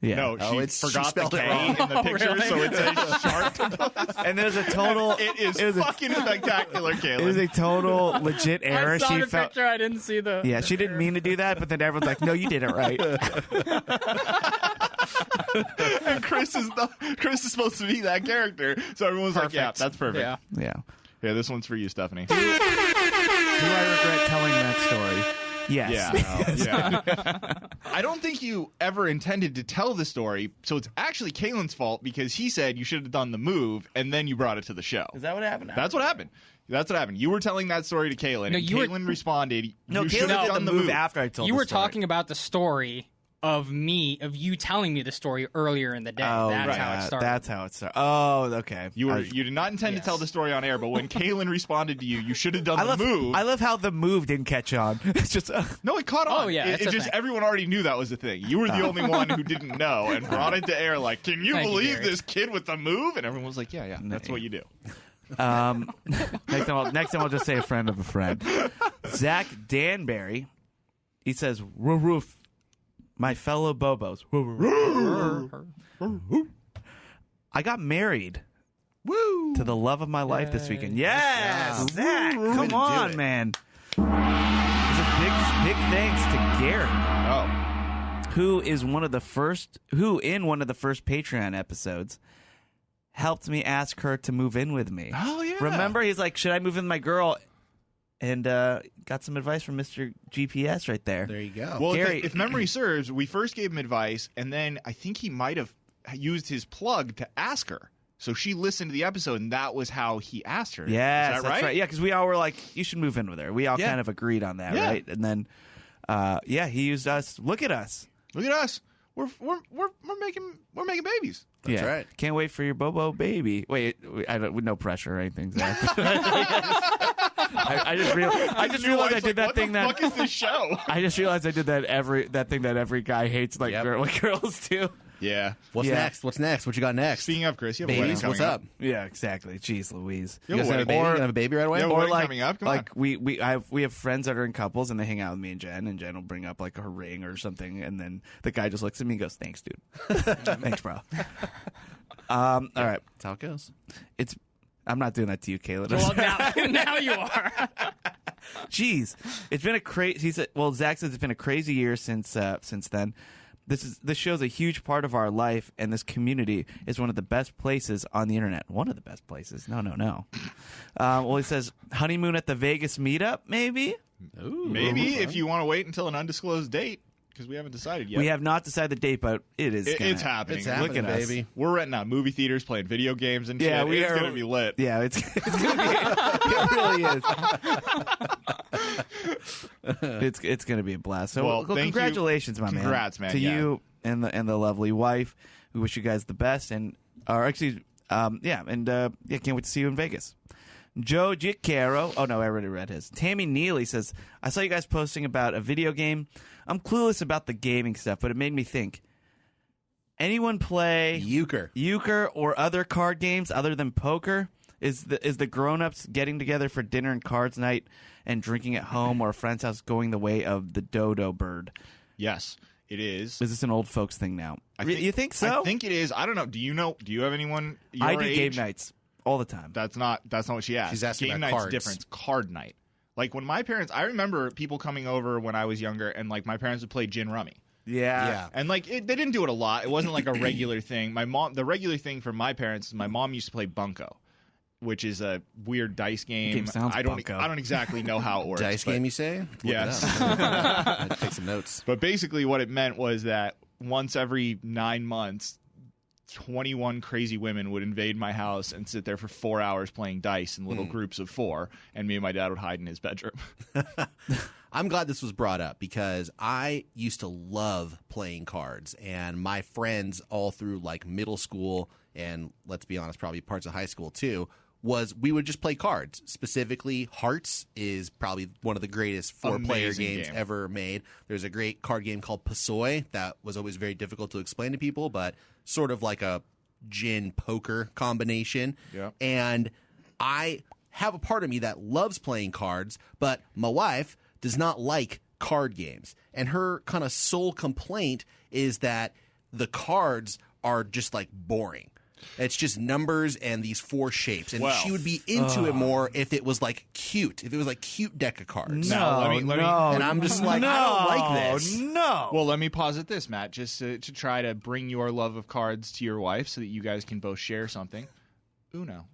Yeah. No, Oh, she forgot the spelled it K wrong. in the picture, really? so it says Sharktopus. And there's a total. It is was a- fucking spectacular, It was Caleb. a total legit error. I saw She the felt. picture. I didn't see the. Yeah, she didn't mean to do that, but then everyone's like, "No, you did it right." And Chris is supposed to be that character, so everyone's like, "Yeah, that's perfect." Yeah. Yeah. Yeah, this one's for you, Stephanie. Do I regret telling that story? Yes. Yeah. I don't think you ever intended to tell the story, so it's actually Kalen's fault because he said you should have done the move, and then you brought it to the show. Is that what happened? That's what happened. That's what happened. You were telling that story to Kalen, No, and you were- Kalen responded, No, you Caleb should have did done the move after I told You the were story. talking about the story of you telling me the story earlier in the day. Oh, That's right. how it started. That's how it started. Oh, okay. You did not intend to tell the story on air, but when Kalen responded to you, you should have done the move. I love how the move didn't catch on. It's just No, it caught on. Oh, yeah, it it's a just thing. everyone already knew that was the thing. You were the only one who didn't know and brought it to air. Like, can you Thank you, believe Gary. this kid with the move? And everyone was like, yeah, that's what you do. next time I'll just say a friend of a friend. Zach Danbury, he says, "Roof, my fellow Bobos. I got married. Woo! To the love of my life this weekend. Yes, Zach, Way to come do on, it. man. This is big thanks to Gary, Oh, who in one of the first Patreon episodes helped me ask her to move in with me. Oh, yeah. Remember, he's like, "Should I move in with my girl?" And got some advice from Mr. GPS right there. There you go. well, Gary- if memory serves, we first gave him advice, and then I think he might have used his plug to ask her. So she listened to the episode, and that was how he asked her. Yes, Is that that's right. Yeah, because we all were like, "You should move in with her." We all Yeah. kind of agreed on that, Yeah. right? And then, he used us. Look at us. Look at us. We're making babies. That's right. Can't wait for your Bobo baby. Wait, I don't. No pressure or anything, Zach. I just realized I did that thing What the fuck is this show? I just realized I did that thing that every guy hates, like Yep. what girls do. Yeah. What's Yeah. next? What's next? What you got next? Speaking of Chris, you have a Babies, wedding what's coming up? Yeah, exactly. Jeez, Louise. You guys have a baby? You gonna have a baby right away? Yeah, Or wedding like, coming up? Come like we have friends that are in couples and they hang out with me and Jen will bring up like her ring or something, and then the guy just looks at me and goes, "Thanks, dude. Thanks, bro." All right, That's how it goes. I'm not doing that to you, Caleb. Well, now you are. Jeez, it's been a crazy. He said, "Well, Zach says it's been a crazy year since then. This show's a huge part of our life, and this community is one of the best places on the internet. One of the best places. No. Well, he says honeymoon at the Vegas meetup, maybe. Maybe if you want to wait until an undisclosed date, because we haven't decided yet. We have not decided the date, but it's It's happening. It's happening, Look at us. baby. We're renting out movie theaters, playing video games, and Yeah, shit. we it's are- gonna be lit. Yeah, it's gonna be. It really is. It's gonna be a blast. So, Well, thank you. congratulations, my Congrats, man, to yeah. you and the lovely wife. We wish you guys the best, and can't wait to see you in Vegas. Joe Gicaro. Oh no, I already read his. Tammy Neely says, "I saw you guys posting about a video game. I'm clueless about the gaming stuff, but it made me think. Anyone play euchre or other card games other than poker? Is the grown-ups getting together for dinner and cards night and drinking at home or a friend's house going the way of the dodo bird? Yes, it is. Is this an old folks thing now? think- You think so? I think it is. I don't know. Do you know? Do you have anyone? Your I do age? game nights all the time. That's not what she asked. She's asking game about night's cards. different. It's card night. Like when my parents, I remember people coming over when I was younger, and like my parents would play gin rummy. Yeah. And like they didn't do it a lot. It wasn't like a regular thing. The regular thing for my parents is my mom used to play bunco, which is a weird dice game. Game sounds I don't bunco. exactly know how it works. Dice but- game, you say? Look it Yes. up. I had to take some notes. But basically, what it meant was that once every 9 months, 21 crazy women would invade my house and sit there for 4 hours playing dice in little groups of 4, and me and my dad would hide in his bedroom. I'm glad this was brought up because I used to love playing cards, and my friends all through like middle school and, let's be honest, probably parts of high school too, was we would just play cards. Specifically, Hearts is probably one of the greatest 4-player games ever made. There's a great card game called Pasoi that was always very difficult to explain to people, but sort of like a gin poker combination. Yeah. And I have a part of me that loves playing cards, but my wife does not like card games. And her kind of sole complaint is that the cards are just like boring. It's just numbers and these 4 shapes. And she would be into it more if it was like cute. If it was like cute deck of cards. No, let me, and I'm just like, I don't like this. No. Well, let me posit this, Matt, just to try to bring your love of cards to your wife so that you guys can both share something. Uno.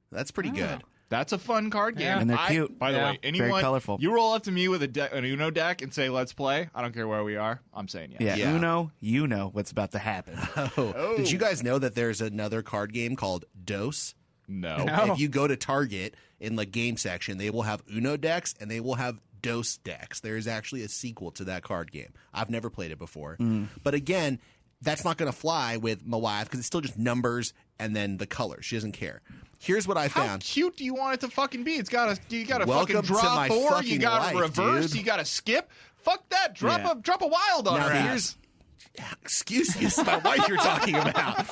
That's pretty good. That's a fun card game. Yeah. And they're cute. By the way, anyone, very colorful. You roll up to me with an Uno deck and say, let's play. I don't care where we are. I'm saying yes. Yeah, Yeah. Uno, you know what's about to happen. Oh. Did you guys know that there's another card game called Dos? No. If you go to Target in the game section, they will have Uno decks and they will have Dos decks. There is actually a sequel to that card game. I've never played it before. But again, that's not going to fly with my wife because it's still just numbers and then the colors. She doesn't care. Here's what I How found. cute do you want it to fucking be? You got to Welcome fucking to draw my 4. You fucking got to life, reverse. dude. You got to skip. Fuck that. Drop a wild on Now, her here's- ass. Excuse me, this is my wife you're talking about.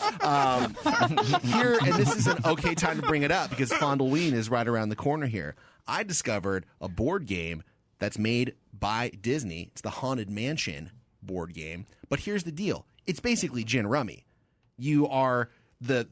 Here, and this is an okay time to bring it up because Fondleween is right around the corner here. I discovered a board game that's made by Disney. It's the Haunted Mansion board game. But here's the deal. It's basically gin rummy. You are the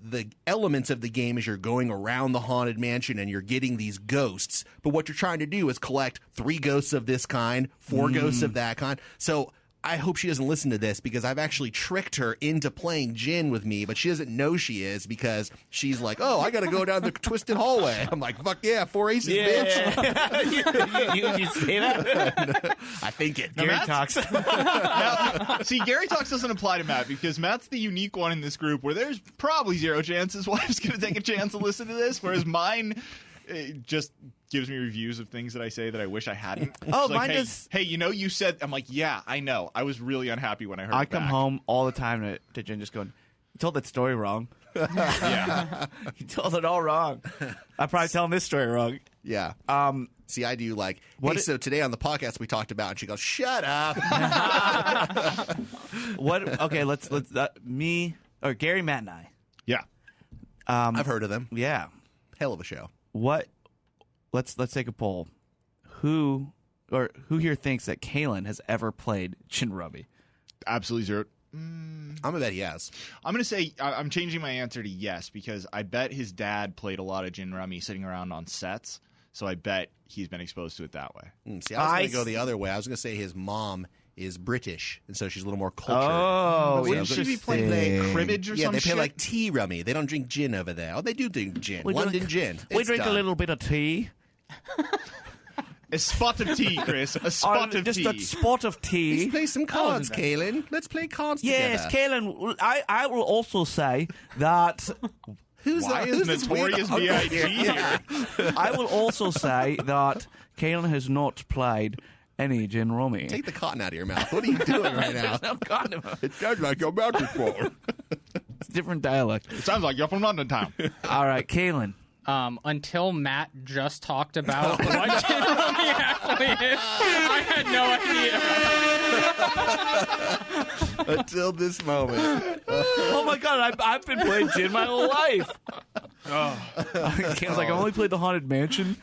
elements of the game is you're going around the haunted mansion and you're getting these ghosts. But what you're trying to do is collect 3 ghosts of this kind, 4 ghosts of that kind. So I hope she doesn't listen to this because I've actually tricked her into playing gin with me, but she doesn't know she is because she's like, oh, I got to go down the twisted hallway. I'm like, fuck yeah, 4 aces, bitch. you say that? I think it. Gary Matt's- talks. Now, see, Gary Talks doesn't apply to Matt because Matt's the unique one in this group where there's probably 0 chance his wife's going to take a chance to listen to this, whereas mine just gives me reviews of things that I say that I wish I hadn't. Oh, She's like, mine hey, does- Hey, you know, you said. I'm like, yeah, I know. I was really unhappy when I heard. I it come back. home all the time to Jen just going, you told that story wrong. Yeah. You told it all wrong. I'm probably telling this story wrong. Yeah. See, I do like, What hey, so today on the podcast we talked about, and she goes, shut up. What? Okay, let's me or Gary, Matt, and I. Yeah. I've heard of them. Yeah. Hell of a show. What? Let's take a poll. Who here thinks that Kalen has ever played Gin Rummy? Absolutely 0. I'm gonna bet he has. I'm going to say I'm changing my answer to yes because I bet his dad played a lot of gin rummy sitting around on sets. So I bet he's been exposed to it that way. See, I was going to go the other way. I was going to say his mom is British, and so she's a little more cultured. Oh, Wouldn't she be playing interesting. cribbage or Yeah, some they play shit? like tea rummy. They don't drink gin over there. Oh, they do drink gin. We London drink- gin. We It's drink done. a little bit of tea. A spot of tea, Chris. A spot of just tea. a spot of Let's tea. play some cards, Kaylin. Let's play cards Yes, together. Kalen. I will also say that Who's Why who's is this weird Notorious uncle B.I.G. here? here? I will also say that Kalen has not played any Gin Rummy. Take the cotton out of your mouth. What are you doing right now? No, God, no. It sounds like your mouth is full. It's different dialect. It sounds like you're from London town. All right, Kalen. Until Matt just talked about what Gin Rummy actually is, I had no idea. Until this moment. Oh my God, I've been playing Gin my whole life. Kalen's like, I only played the Haunted Mansion.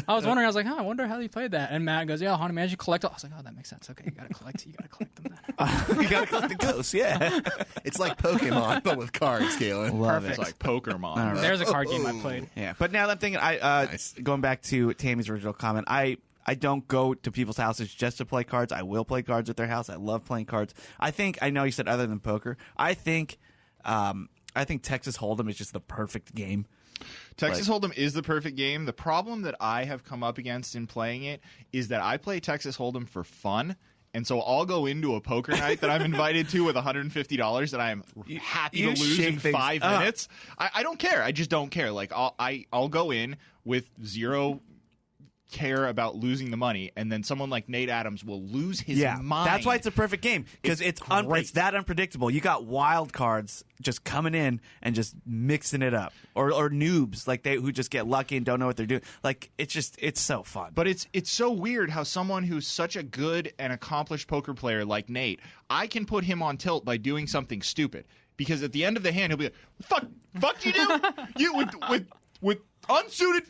I was wondering. I was like, I wonder how he played that. And Matt goes, "Yeah, Haunted Mansion collect." I was like, "Oh, that makes sense. Okay, you gotta collect them then." You gotta collect the ghosts, yeah. It's like Pokemon, but with cards, Kaylin. Love It's it. like Pokemon. All right. There's a card game I played. Yeah, but now that I'm thinking, Nice. going back to Tammy's original comment, I don't go to people's houses just to play cards. I will play cards at their house. I love playing cards. I know you said other than poker. I think Texas Hold'em is just the perfect game. Texas Hold'em is the perfect game. The problem that I have come up against in playing it is that I play Texas Hold'em for fun, And so I'll go into a poker night that I'm invited to with $150 that I am happy to lose in 5 minutes. I don't care. I just don't care. Like I'll go in with zero care about losing the money, and then someone like Nate Adams will lose his mind. That's why it's a perfect game, because it's that unpredictable. You got wild cards just coming in and just mixing it up, or noobs like who just get lucky and don't know what they're doing. Like it's so fun. But it's so weird how someone who's such a good and accomplished poker player like Nate, I can put him on tilt by doing something stupid, because at the end of the hand he'll be like, fuck you do you with unsuited.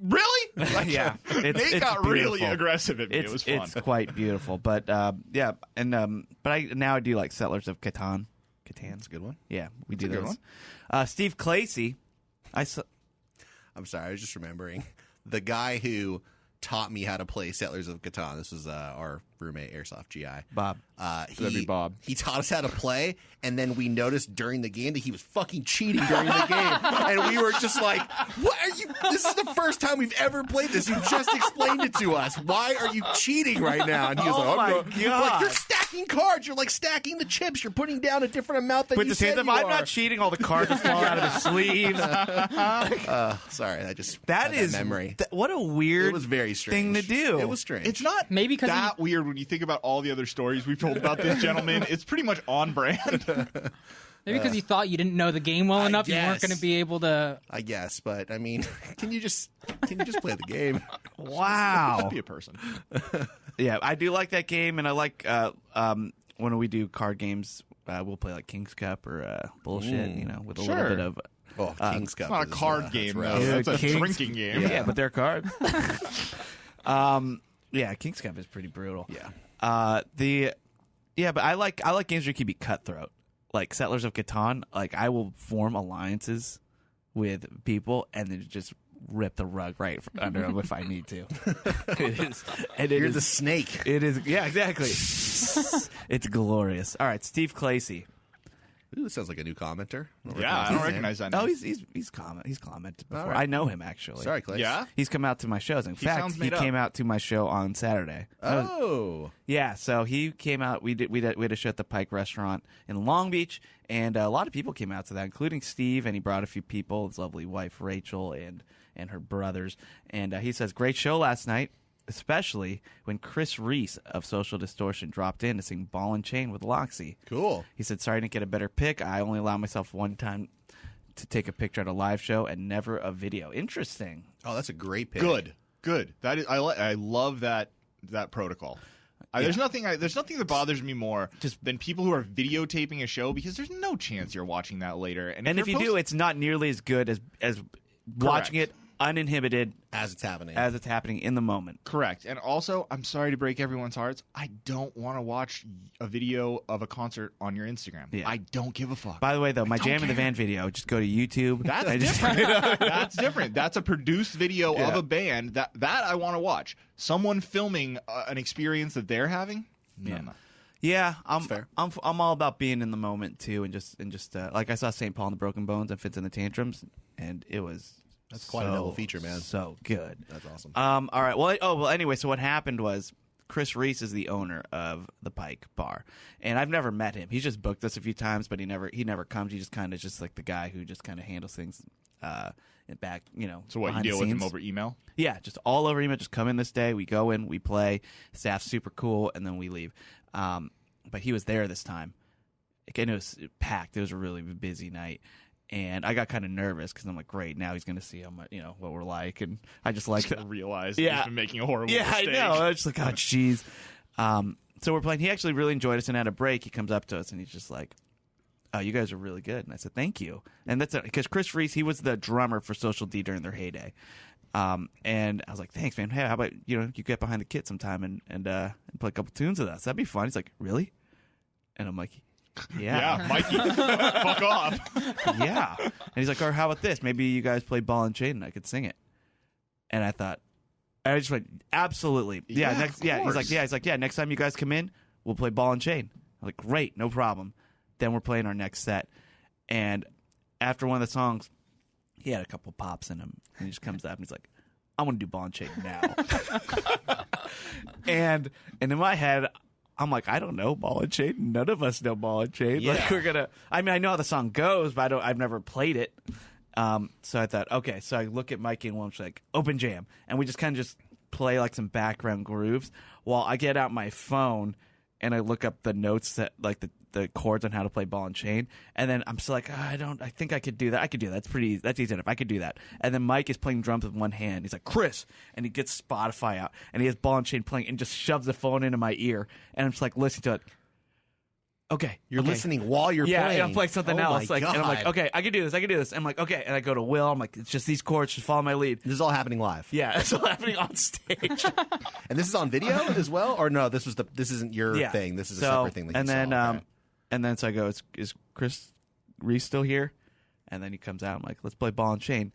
Really? Like, yeah, Nate got beautiful. Really aggressive at me. It was fun. It's quite beautiful, but but I do like Settlers of Catan. Catan's a good one. Yeah, we do a good those. one. Steve Clacy, I'm sorry, I was just remembering the guy who taught me how to play Settlers of Catan. This was our roommate, Airsoft GI. Bob. That'd be Bob. He taught us how to play, and then we noticed during the game that he was fucking cheating during the game. And we were just like, what are you? This is the first time we've ever played this. You just explained it to us. Why are you cheating right now? And he was Oh like, my God. Like, you're stacking cards. You're like stacking the chips. You're putting down a different amount than But you the same said time, you I'm are. not cheating. All the cards just fall out of the sleeves. Sorry, I just That had is memory. What a weird It was very strange thing to do. It was strange. It's not Maybe 'cause that weird when you think about all the other stories we've told about this gentleman. It's pretty much on brand. Maybe because you thought you didn't know the game well enough, you weren't guess. going to be able to. I guess, but I mean, can you just play the game? Wow. Just be a person. Yeah, I do like that game, and I like when we do card games, we'll play like King's Cup or bullshit, with a little bit of. Oh, King's Cup. It's not a card game, rough. though. That's a King's- drinking game. Yeah, but they're cards. King's Cup is pretty brutal. Yeah. But I like games where you can be cutthroat. Like Settlers of Catan, like I will form alliances with people and then just rip the rug right under them if I need to. You're the snake. It is, yeah, exactly. It's glorious. All right, Steve Clacy. Ooh, this sounds like a new commenter. Yeah, I don't recognize that name. Oh, he's commented before. right. I know him actually. Sorry, Clay. Yeah? He's come out to my shows. In fact, sounds he made up. came out to my show on Saturday. Oh. Yeah, so he came out. We had a show at the Pike Restaurant in Long Beach, and a lot of people came out to that, including Steve, and he brought a few people. His lovely wife Rachel and her brothers. And he says, "Great show last night, especially when Chris Reese of Social Distortion dropped in to sing Ball and Chain with Loxy." Cool. He said, "Sorry I didn't get a better pick. I only allow myself one time to take a picture at a live show and never a video." Interesting. Oh, that's a great pick. Good. That is, I love that protocol. There's nothing that bothers me more than people who are videotaping a show, because there's no chance you're watching that later. And if you do, it's not nearly as good as watching it uninhibited As it's happening. in the moment. Correct. And also, I'm sorry to break everyone's hearts, I don't want to watch a video of a concert on your Instagram. Yeah. I don't give a fuck. By the way, though, my don't Jam in the care. Van video, just go to YouTube. That's and just- different. That's different. That's a produced video of Yeah. a band that I want to watch. Someone filming an experience that they're having. No. Yeah, I'm fair. I'm all about being in the moment too, and just like I saw St. Paul and the Broken Bones and Fits in the Tantrums, and it was quite a double feature, man. So good. That's awesome. All right. Well. Anyway, so what happened was Chris Reese is the owner of the Pike Bar, and I've never met him. He's just booked us a few times, but he never comes. He just kind of just like the guy who just kind of handles things back. So what, you behind deal the with him scenes. over email? Yeah, just all over email. Just come in this day. We go in, we play. Staff's super cool, and then we leave. But he was there this time. Again, it was packed. It was a really busy night. And I got kind of nervous because I'm like, great, now he's going to see what we're like. And I just like I realized Yeah. he's been making a horrible yeah, mistake. I know. I was just like, oh, jeez. So we're playing. He actually really enjoyed us, and at a break, he comes up to us, and he's just like, oh, you guys are really good. And I said, thank you. And that's because Chris Reese, he was the drummer for Social D during their heyday. And I was like, thanks, man. Hey, how about, you get behind the kit sometime and play a couple tunes with us? That'd be fun. He's like, really? And I'm like, yeah. Yeah, Mikey, fuck off. Yeah. And he's like, or how about this? Maybe you guys play Ball and Chain and I could sing it. And I just went, absolutely. Yeah. Yeah, Next, of yeah. course. He's like, yeah, next time you guys come in, we'll play Ball and Chain. I'm like, great, no problem. Then we're playing our next set. And after one of the songs, he had a couple pops in him. And he just comes up and he's like, I want to do Ball and Chain now. and in my head, I'm like, I don't know ball and chain. None of us know ball and chain. Yeah. Like we're gonna. I mean, I know how the song goes, but I've never played it. So I thought, okay. So I look at Mikey and Wilm's like, open jam, and we just kind of just play like some background grooves while I get out my phone and I look up the notes that like the chords on how to play ball and chain, and then I'm still like, I think I could do that. I could do that. That's easy enough. I could do that. And then Mike is playing drums with one hand. He's like, Chris, and he gets Spotify out and he has ball and chain playing and just shoves the phone into my ear, and I'm just like listening to it. Okay, You're listening while you're yeah, playing. and I'm playing something else. My Like, God. and I'm like, okay, I can do this. I'm like, okay, and I go to Will. I'm like, it's just these chords. Just follow my lead. This is all happening live. Yeah, it's all happening on stage. And this is on video as well? Or no, this isn't your Yeah. thing. This is a So, separate thing that and you then, saw. Okay. and then so I go, is Chris Reese still here? And then he comes out. I'm like, let's play ball and chain.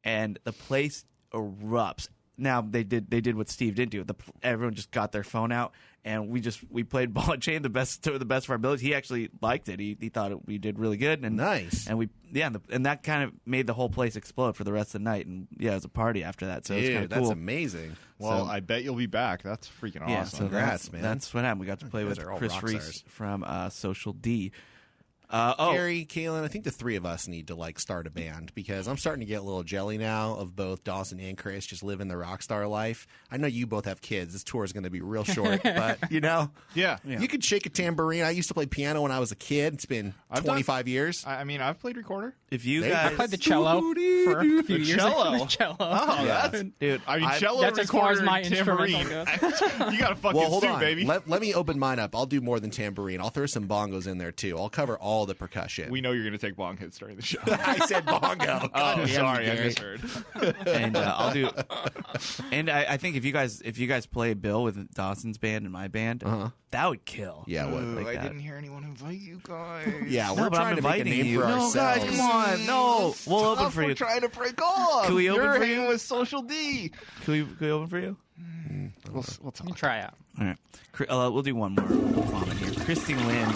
And the place erupts. Now they did what Steve didn't do. Everyone just got their phone out, and we played ball and chain to the best of our abilities. He actually liked it. He thought we did really good. And Nice. And and that kind of made the whole place explode for the rest of the night. And yeah, it was a party after that. So it was kind Dude, of that's cool. amazing. Well, So- I bet you'll be back. That's freaking Yeah, awesome. so Congrats, man. That's what happened. We got to play You with guys are all Chris rock Reese stars. from Social D. Gary, Kaylin, I think the three of us need to like start a band because I'm starting to get a little jelly now of both Dawson and Chris just living the rock star life. I know you both have kids. This tour is going to be real short, but Yeah. you could shake a tambourine. I used to play piano when I was a kid. It's been I've 25 years. I mean, I've played recorder. If you They guys Played the cello for a few years. cello? The cello. Oh, Yeah. that's dude, I mean, cello, That's as far as recorder, my and instrumental tambourine. You got a fucking Well, hold suit, on. baby. Let me open mine up. I'll do more than tambourine. I'll throw some bongos in there too. I'll cover all the percussion. We know you're going to take bong hits during the show. I said bongo. God Oh, damn sorry, you, I Gary. misheard. and I'll do. And I think if you guys play Bill with Dawson's band and my band, that would kill. Yeah, what? Like I that. didn't hear anyone invite you guys. Yeah, No, we're but I'm trying to make a inviting name you. for No, ourselves. guys, come on. No, we'll open for We're you. trying to break off. Can we open You're for hanging you? with Social D. Can we open for you? We'll You talk. try out. All right. We'll do one more comment here. Christy Lynn.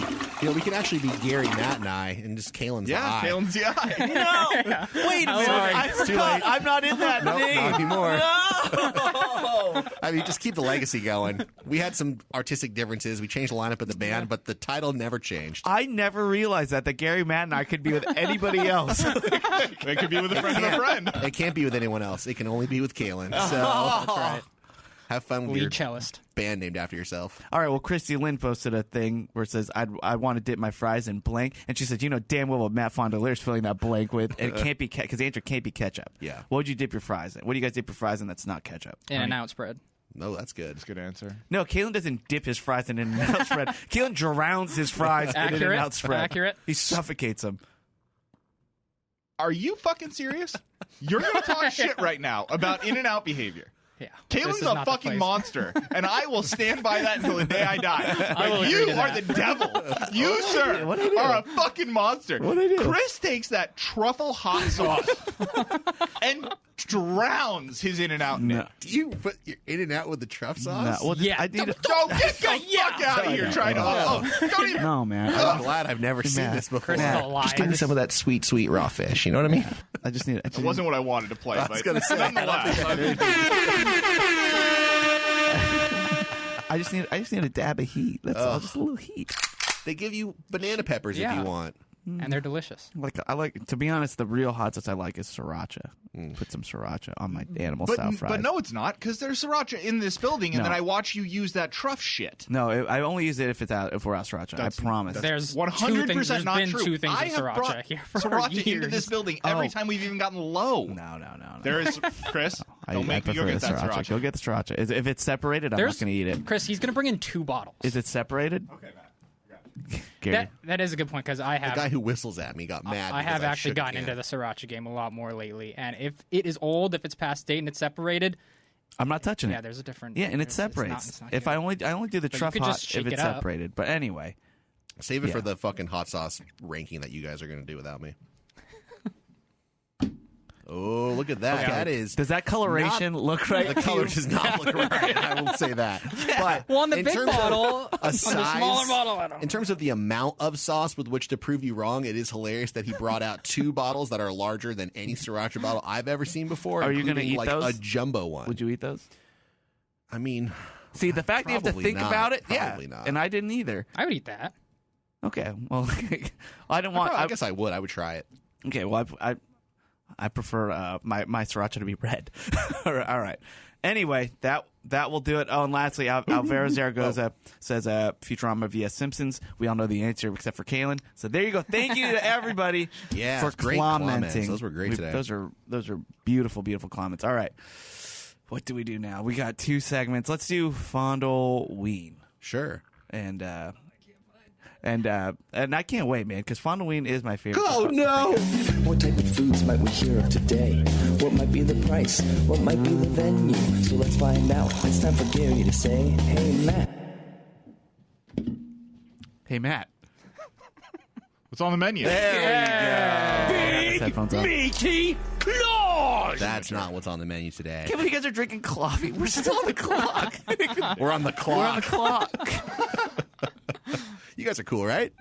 We can actually be Gary, Matt, and I, and just Kaylin's Yeah, eye. Kalen's the eye. No, wait a minute. Sorry. I It's too forgot. late. I'm not in that Nope, name. not anymore. No. I mean, just keep the legacy going. We had some artistic differences. We changed the lineup of the band, but the title never changed. I never realized that Gary, Matt, and I could be with anybody else. They could be with a friend of a friend. It can't be with anyone else. It can only be with Kaylin. So That's right. have fun with your Lead cellist. band named after yourself. All right, well, Christy Lynn posted a thing where it says, I want to dip my fries in blank. And she said, damn well what Matt Fondelier is filling that blank with. And it can't be, because the answer can't be ketchup. Yeah. What would you dip your fries in? What do you guys dip your fries in that's not ketchup? In-N-Out spread. No, that's good. That's a good answer. No, Kalen doesn't dip his fries in an In-N-Out spread. Kalen drowns his fries in an Accurate. In-N-Out spread. Accurate. He suffocates them. Are you fucking serious? You're going to talk shit right now about In-N-Out behavior. Yeah. This Kalen's is a not the fucking place. monster, and I will stand by that until the day I die. I will But agree you to are that. the devil. You, sir, What'd I do? are a fucking monster. What'd I do? Chris takes that truffle hot sauce and drowns his In-N-Out in it. Do you put your in and out with the truff No, sauce? well, Yeah. I need to, Go get the fuck out of here trying to... don't even... no, man. I'm glad I've never seen Matt, this before. Chris is a liar. Just give me some of that sweet, sweet raw fish. You know what I mean? I just need It wasn't what I wanted to play, I but was gonna say, nonetheless. I just need a dab of heat. That's all, just a little heat. They give you banana peppers if Yeah. you want. And they're delicious. I like, to be honest, the real hot sauce I like is sriracha. Put some sriracha on my animal style fries. But no, it's not, because there's sriracha in this building, and No. then I watch you use that truff shit. No, I only use it if we're out sracha. I promise. There's 100% there's not been true. two things I of have sriracha brought here for sriracha years. into this building every Oh. time we've even gotten low. No. There is, Chris, don't make me go prefer get the that sriracha. sriracha. Go get the sriracha. If it's separated, I'm not going to eat it. Chris, he's going to bring in 2 bottles. Is it separated? Okay, Matt. Gary. That is a good point because I The have guy who whistles at me got mad. I because have actually shook gotten a into can. the sriracha game a lot more lately. And if it is old, if it's past date and it's separated, I'm not touching yeah, it. there's a different. Yeah, and it it's not- separates. it's not If good. I only do the But you truff could hot just shake if it's it up. separated. But anyway, Save it Yeah. for the fucking hot sauce ranking that you guys are going to do without me. Oh, look at that. Okay. That is. does that coloration look right? The color does not look right. I will say that. But well, on the in big terms of bottle, on the size- smaller bottle, I don't. In terms of the amount of sauce with which to prove you wrong, it is hilarious that he brought out 2 bottles that are larger than any sriracha bottle I've ever seen before. Are you gonna including, eat like those? a jumbo one? Would you eat those? I mean, See, the fact that you have to Probably think not. about it, Probably not. and I didn't either. I would eat that. Okay, well, I don't want. I guess I would. I would try it. Okay, well, I prefer my sriracha to be red. All right. Anyway, that will do it. Oh, and lastly, Alvaro Zaragoza says Futurama via Simpsons. We all know the answer except for Kalen. So there you go. Thank you to everybody Yeah, for great commenting. comments. Those were great today. Those are beautiful, beautiful comments. All right. What do we do now? We got 2 segments. Let's do Fondleween. Sure. And I can't wait, man, because Fondleween is my favorite. Oh, no! What type of foods might we hear of today? What might be the price? What might be the venue? So let's find out. It's time for Gary to say, hey, Matt. Hey, Matt. What's on the menu? Headphones on. Meaty claws! That's not what's on the menu today. Can't believe you guys are drinking coffee. We're still on the clock. We're on the clock. We're on the clock. You guys are cool, right?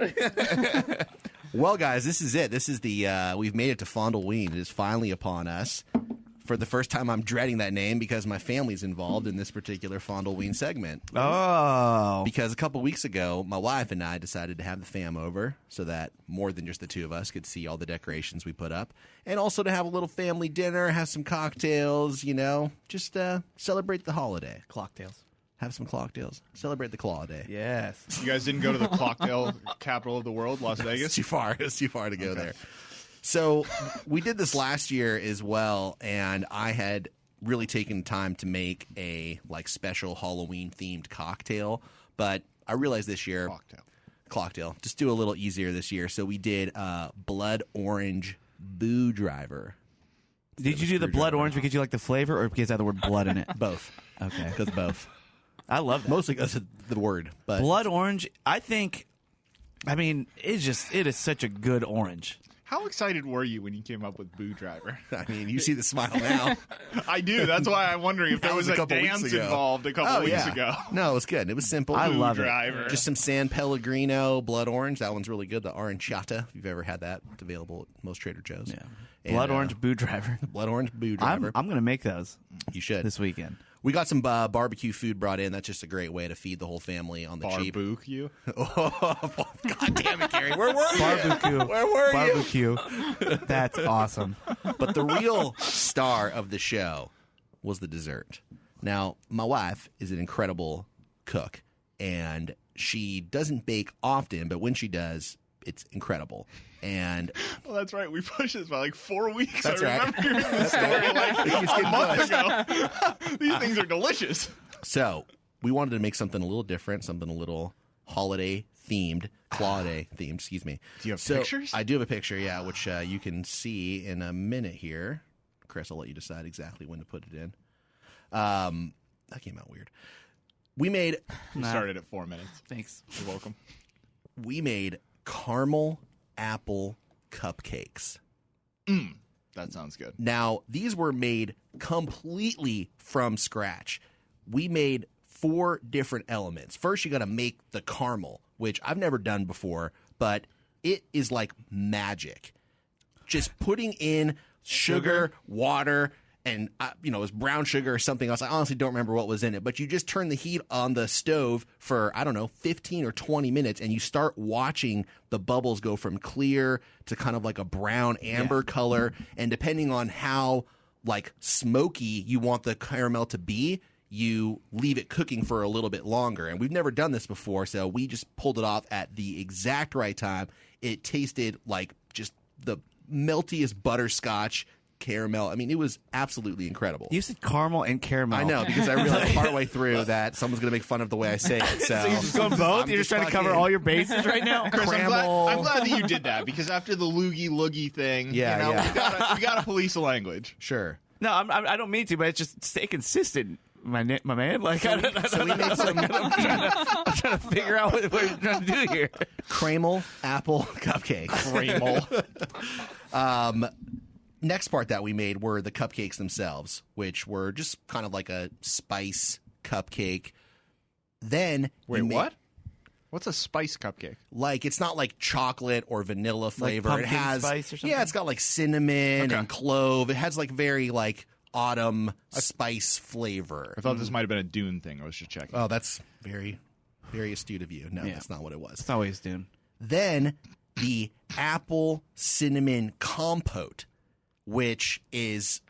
Well, guys, this is it. This is the we've made it to Fondleween. It is finally upon us. For the first time, I'm dreading that name because my family's involved in this particular Fondleween segment. Oh. Because a couple weeks ago, my wife and I decided to have the fam over so that more than just the two of us could see all the decorations we put up. And also to have a little family dinner, have some cocktails, just celebrate the holiday. Clocktails. Have some cocktails. Celebrate the claw day. Yes. You guys didn't go to the cocktail capital of the world, Las It's Vegas? too far. It's too far to go there. So we did this last year as well, and I had really taken time to make a special Halloween themed cocktail, but I realized this year cocktail just do a little easier this year. So we did blood orange boo driver. Did you do the blood orange because you like the flavor or because it had the word blood in it? Both. Okay. Because both. I love that. Mostly because of the word, but Blood orange, it is such a good orange. How excited were you when you came up with Boo Driver? I mean, you see the smile now. I do. That's why I'm wondering if there That was was a a couple weeks dance ago. involved a couple weeks yeah. ago. No, it was good. It was simple. I Boo love it. Driver. Just some San Pellegrino blood orange. That one's really good. The aranciata, if you've ever had that, it's available at most Trader Joe's. Yeah. And, Blood orange boo driver. Blood orange boo I'm driver. going to make those You should. this weekend. We got some barbecue food brought in. That's just a great way to feed the whole family on the cheap. Barbook you? Oh, God damn it, Gary. Where were you? Barbecue. Where were you? Barbecue. That's awesome. But the real star of the show was the dessert. Now, my wife is an incredible cook, and she doesn't bake often, but when she does, it's incredible. And Well, that's right. We pushed this by 4 weeks. That's I right. remember hearing this story a month ago. These things are delicious. so we wanted to make something a little different, something a little holiday themed, claw day themed, excuse me. Do you have So pictures? I do have a picture, yeah, which you can see in a minute here. Chris, I'll let you decide exactly when to put it in. That came out weird. We made We started at 4 minutes. Thanks. You're welcome. caramel apple cupcakes. That sounds good. Now, these were made completely from scratch. We made 4 different elements. First, you got to make the caramel, which I've never done before, but it is like magic. Just putting in sugar, water, and it was brown sugar or something else. I honestly don't remember what was in it, but you just turn the heat on the stove for 15 or 20 minutes, and you start watching the bubbles go from clear to kind of like a brown amber color, and depending on how smoky you want the caramel to be, you leave it cooking for a little bit longer. And we've never done this before, so we just pulled it off at the exact right time. It tasted like just the meltiest butterscotch caramel. I mean, it was absolutely incredible. You said caramel and caramel. I know, because I realized partway through that someone's going to make fun of the way I say it. So, You're just going both? You're just trying to cover all your bases right now? Chris, I'm Caramel. glad that you did that because after the loogie-loogie thing, Yeah, we gotta police the language. Sure. No, I don't mean to, but it's just stay consistent, my man. So we made some I'm trying to figure out what you're trying to do here. caramel apple cupcakes. Next part that we made were the cupcakes themselves, which were just kind of like a spice cupcake. Then Wait, we made- what? What's a spice cupcake? It's not like chocolate or vanilla flavor. pumpkin it has spice or something? Yeah, it's got cinnamon Okay. and clove. It has very autumn spice flavor. I thought this might have been a Dune thing. I was just checking. Oh, that's very, very astute of you. No, that's not what it was. It's always Dune. Then the apple cinnamon compote, which is,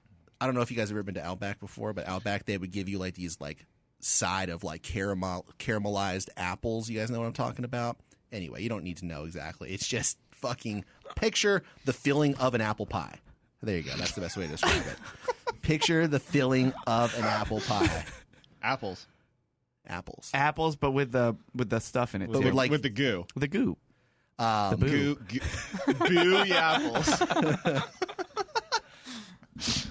I don't know if you guys have ever been to Outback before, but Outback, they would give you like these like side of like caramelized apples. You guys know what I'm talking about? Anyway, you don't need to know exactly. It's just fucking picture the filling of an apple pie. There you go. That's the best way to describe it. Picture the filling of an apple pie. Apples. Apples, but with the stuff in it. But too. with the goo. The goo. The boo. Boo apples.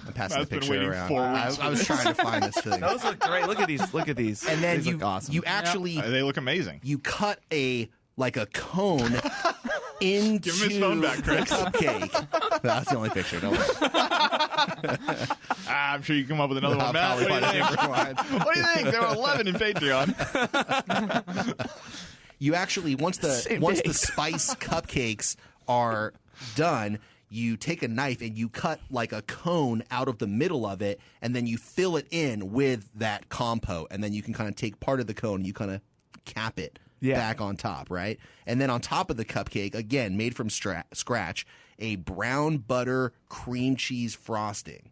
I'm passing the been picture waiting around. 4 weeks I was trying to find this thing. Those look great. Look at these. Look at these. And then these look awesome. you actually They look amazing. you cut a cone into Give him his phone back, the Chris. cupcake. That's the only picture. Don't worry. I'm sure you come up with another one, Matt. Probably What do you find a think? different one. What do you think? There were 11 in Patreon. You actually once the spice cupcakes are done, you take a knife and you cut like a cone out of the middle of it, and then you fill it in with that compote, and then you can kind of take part of the cone and you kind of cap it back on top, right? And then on top of the cupcake, again made from scratch, a brown butter cream cheese frosting.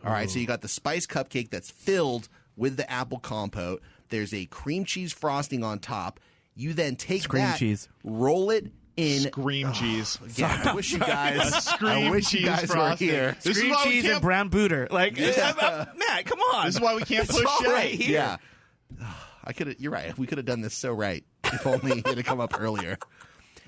All right, so you got the spice cupcake that's filled with the apple compote. There's a cream cheese frosting on top. You then take cheese. roll it in Scream cheese. Again, I wish you guys, Scream cheese were frosting. here. This is Cream why we cheese can't- and brown booter. Like, Matt, come on. This is why we can't It's push all shit. right here. Yeah, I could. You're right. We could have done this so right if only it had come up earlier.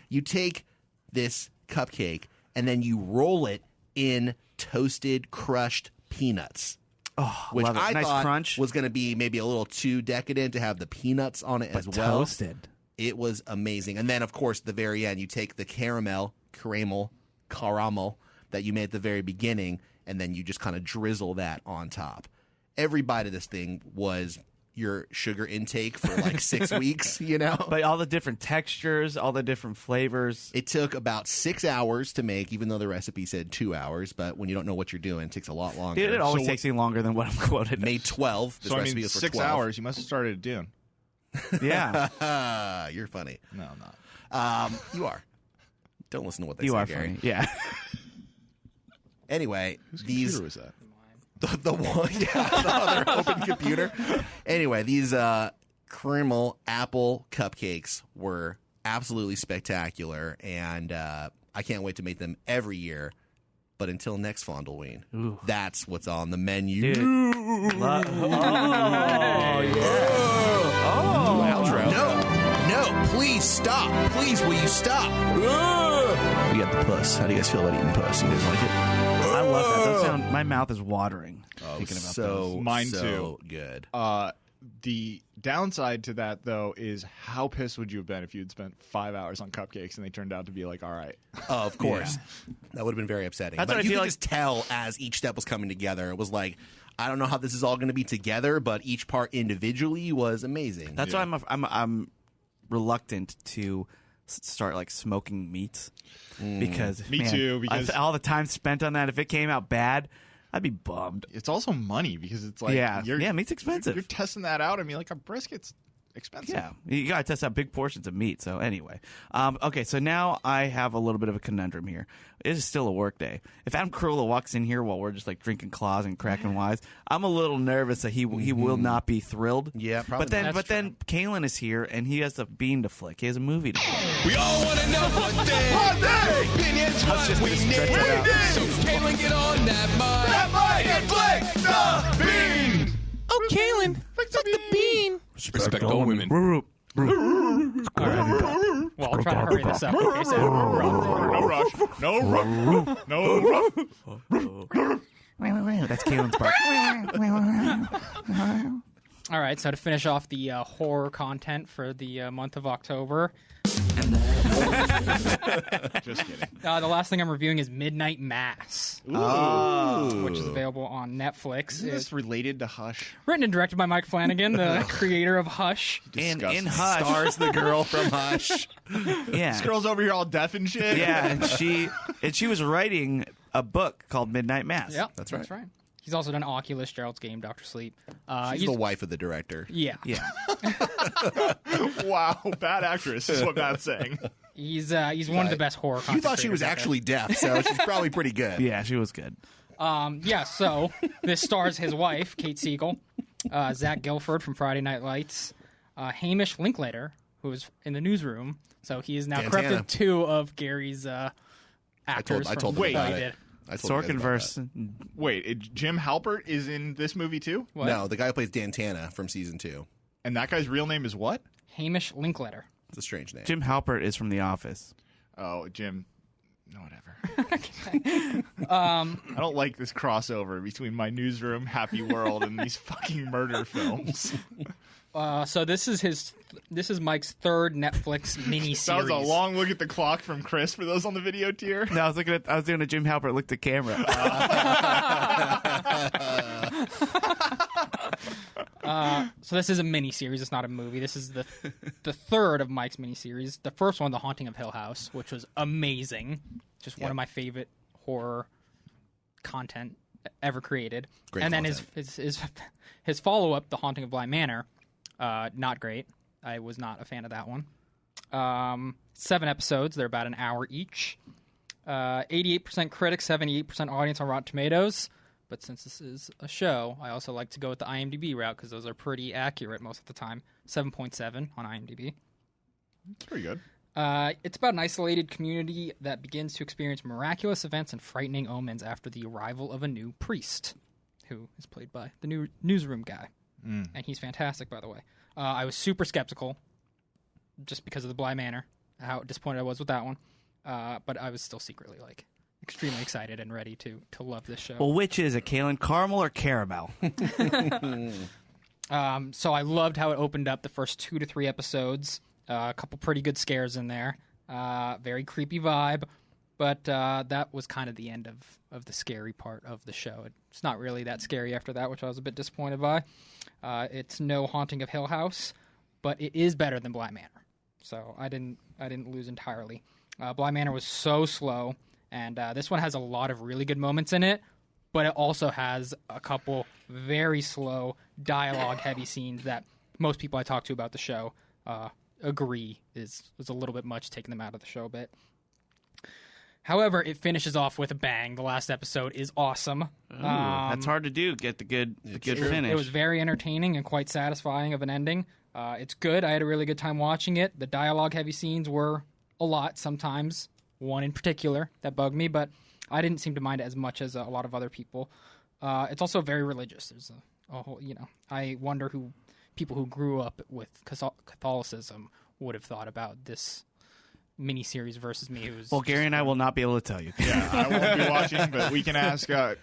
You take this cupcake and then you roll it in toasted, crushed peanuts. Oh, Which love it. I Nice thought crunch. was going to be maybe a little too decadent to have the peanuts on it as well. Toasted. It was amazing. And then, of course, at the very end, you take the caramel that you made at the very beginning, and then you just kind of drizzle that on top. Every bite of this thing was your sugar intake for like 6 weeks, you know? But all the different textures, all the different flavors. It took about 6 hours to make, even though the recipe said 2 hours. But when you don't know what you're doing, it takes a lot longer. It always takes me longer than what I'm quoted. Made 12. This So I recipe mean, is for 6 12. hours. You must have started at Dune. Yeah. You're funny. No, I'm not. You are. Don't listen to what they You say, are Gary. funny. Yeah. Anyway, Whose these computer was that? the one, the other open computer. Anyway, these caramel apple cupcakes were absolutely spectacular, and I can't wait to make them every year. But until next Fondleween, that's what's on the menu. Dude. Oh, yeah. Outro. No, please stop. Please, will you stop? We got the puss. How do you guys feel about eating puss? You guys like it? I love that. Those sound, my mouth is watering thinking about those. Mine so too. good. The downside to that, though, is how pissed would you have been if you'd spent 5 hours on cupcakes and they turned out to be like, all right. Oh, of course. That would have been very upsetting. That's but what I you feel could like- just tell as each step was coming together. It was like, I don't know how this is all going to be together, but each part individually was amazing. That's why I'm reluctant to start like smoking meats because Me too, because- all the time spent on that. If it came out bad, I'd be bummed. It's also money because it's like, Yeah, meat's expensive. You're testing that out. I mean, like a brisket's expensive. Yeah, you gotta test out big portions of meat. So anyway, okay. So now I have a little bit of a conundrum here. It is still a work day. If Adam Carolla walks in here while we're just like drinking claws and cracking wise, I'm a little nervous that he will not be thrilled. Yeah, probably But then Kalen is here and he has a bean to flick. He has a movie to flick. We all want to know what day. Opinions, what just we gonna need. stretch it out. So Kaylin, get on that mic. And flick the bean. Oh, Kaylin, flick the bean. Respect all women. Well, I'll try to hurry this up. Okay, so No rush. No rush. No rush. That's Kalen's part. all right, so to finish off the horror content for the month of October, Just kidding. the last thing I'm reviewing is Midnight Mass, which is available on Netflix. Isn't It's this related to Hush? written and directed by Mike Flanagan, the creator of Hush. And Disgusting. in Hush, Stars the girl from Hush. yeah, This girl's over here all deaf and shit. yeah, and she was writing a book called Midnight Mass. Yep, That's right. That's right. He's also done Oculus, Gerald's Game, Dr. Sleep. She's the wife of the director. Yeah. Yeah. Wow, bad actress is what Matt's saying. He's one of the best horror You thought she was concentrators out there. actually deaf, so she's probably pretty good. Yeah, she was good. So this stars his wife, Kate Siegel, Zach Gilford from Friday Night Lights, Hamish Linklater, who was in the newsroom. So he is now Dantana. corrupted 2 of Gary's actors. I told from them what about he it. did. I told you guys about Sorkinverse. Wait, Jim Halpert is in this movie too? What? No, the guy who plays Dantana from season 2. And that guy's real name is what? Hamish Linklater. It's a strange name. Jim Halpert is from The Office. Oh, Jim. No, whatever. I don't like this crossover between my newsroom, Happy World, and these fucking murder films. So this is Mike's 3rd Netflix miniseries. That was a long look at the clock from Chris for those on the video tier. No, I was doing a Jim Halpert look to camera. So this is a miniseries. It's not a movie. This is the 3rd of Mike's miniseries. The first one, The Haunting of Hill House, which was amazing. Just one of my favorite horror content ever created. Great and content. then his follow-up, The Haunting of Bly Manor, not great. I was not a fan of that one. 7 episodes. They're about an hour each. 88% critics, 78% audience on Rotten Tomatoes. But since this is a show, I also like to go with the IMDb route because those are pretty accurate most of the time. 7.7 on IMDb. It's pretty good. It's about an isolated community that begins to experience miraculous events and frightening omens after the arrival of a new priest, who is played by the new newsroom guy. And he's fantastic, by the way. I was super skeptical just because of the Bly Manor, how disappointed I was with that one. But I was still secretly extremely excited and ready to love this show. Well, which is it, Kaylin? Caramel or caramel? So I loved how it opened up the first 2 to 3 episodes. A couple pretty good scares in there. Very creepy vibe. But that was kind of the end of the scary part of the show. It's not really that scary after that, which I was a bit disappointed by. It's no Haunting of Hill House, but it is better than Bly Manor. So I didn't lose entirely. Bly Manor was so slow, and this one has a lot of really good moments in it, but it also has a couple very slow dialogue-heavy scenes that most people I talk to about the show agree is a little bit much, taking them out of the show a bit. However, it finishes off with a bang. The last episode is awesome. That's hard to do. Get the good finish. It was very entertaining and quite satisfying of an ending. It's good. I had a really good time watching it. The dialogue-heavy scenes were a lot sometimes. One in particular that bugged me, but I didn't seem to mind it as much as a lot of other people. It's also very religious. There's a whole, I wonder who people who grew up with Catholicism would have thought about this miniseries versus me. Who's well, Gary and I will not be able to tell you. Yeah, I won't be watching, but we can ask. Yeah,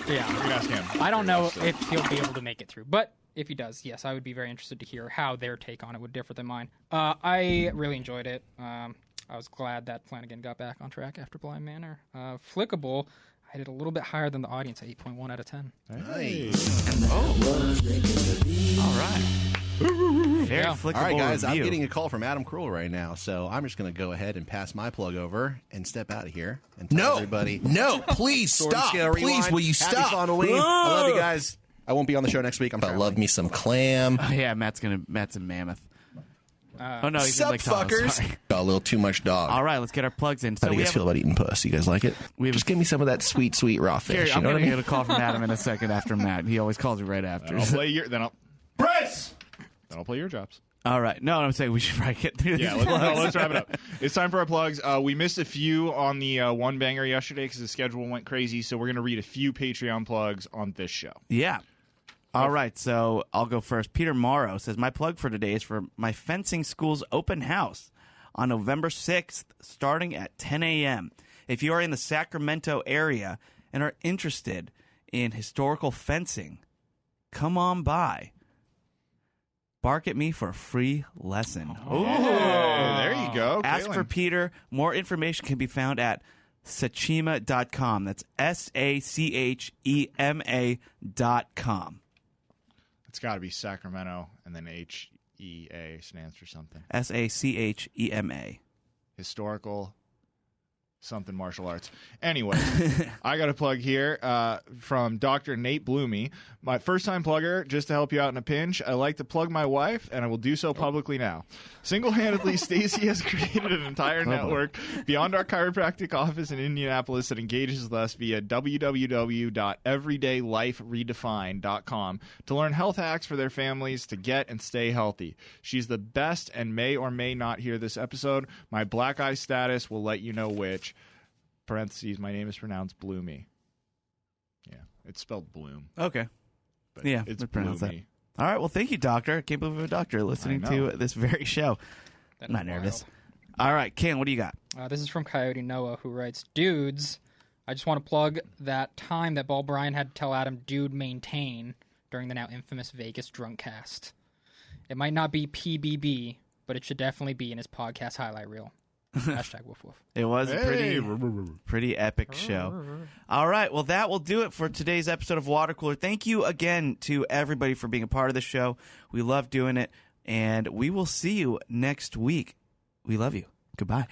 We can ask him. I don't know if he'll be able to make it through, but if he does, yes, I would be very interested to hear how their take on it would differ than mine. I really enjoyed it. I was glad that Flanagan got back on track after Bly Manor. Flickable, I had it a little bit higher than the audience at 8.1 out of 10. Nice. All right. Very Yeah. flickable All right, guys, I'm review. getting a call from Adam Kroll right now, so I'm just going to go ahead and pass my plug over and step out of here and tell everybody. No, please Sword and stop. Scale Please, Rewind. will you Happy stop? Halloween. I love you guys. I won't be on the show next week. I'm I traveling. love me some clam. Oh, yeah, Matt's in Mammoth. Oh no, he's in Sup, Lake Tahoe, fuckers? sorry. Got a little too much dog. All right, let's get our plugs in. So How do you we guys have, feel about eating puss? You guys like it? We have Just a- give me some of that sweet, sweet raw fish. Gary, You I'm know what I going to mean? get a call from Adam in a second after Matt. He always calls me right after. I'll play your. Then I'll play your jobs. All right. No, I'm saying we should probably get through these Yeah, plugs. let's wrap it up. It's time for our plugs. We missed a few on the one banger yesterday because the schedule went crazy, so we're going to read a few Patreon plugs on this show. Yeah. All right, so I'll go first. Peter Morrow says, my plug for today is for my fencing school's open house on November 6th, starting at 10 a.m. If you are in the Sacramento area and are interested in historical fencing, come on by. Bark at me for a free lesson. Oh, there you go. Ask Kaylin. for Peter. More information can be found at Sachema.com. That's SACHEMA.com. It's got to be Sacramento and then HEA stands for something. SACHEMA. Historical something martial arts. Anyway, I got a plug here from Dr. Nate Bloomy. My first-time plugger, just to help you out in a pinch. I like to plug my wife, and I will do so publicly now. Single-handedly, Stacy has created an entire network beyond our chiropractic office in Indianapolis that engages with us via www.everydayliferedefined.com to learn health hacks for their families to get and stay healthy. She's the best and may or may not hear this episode. My black eye status will let you know which. Parentheses, my name is pronounced Bloomy. Yeah, it's spelled Bloom. Okay. But Yeah, it's let's pronounce that. Bloomy. All right. Well, thank you, Doctor. I can't believe we have a doctor listening to this very show. That I'm not is nervous. wild. All right, Ken, what do you got? This is from Coyote Noah, who writes, Dudes, I just want to plug that time that Ball Bryan had to tell Adam, dude, maintain, during the now infamous Vegas drunk cast. It might not be PBB, but it should definitely be in his podcast highlight reel. Hashtag woof woof. It was a pretty epic show. All right, well, that will do it for today's episode of Watercooler. Thank you again to everybody for being a part of the show. We love doing it, and we will see you next week. We love you. Goodbye.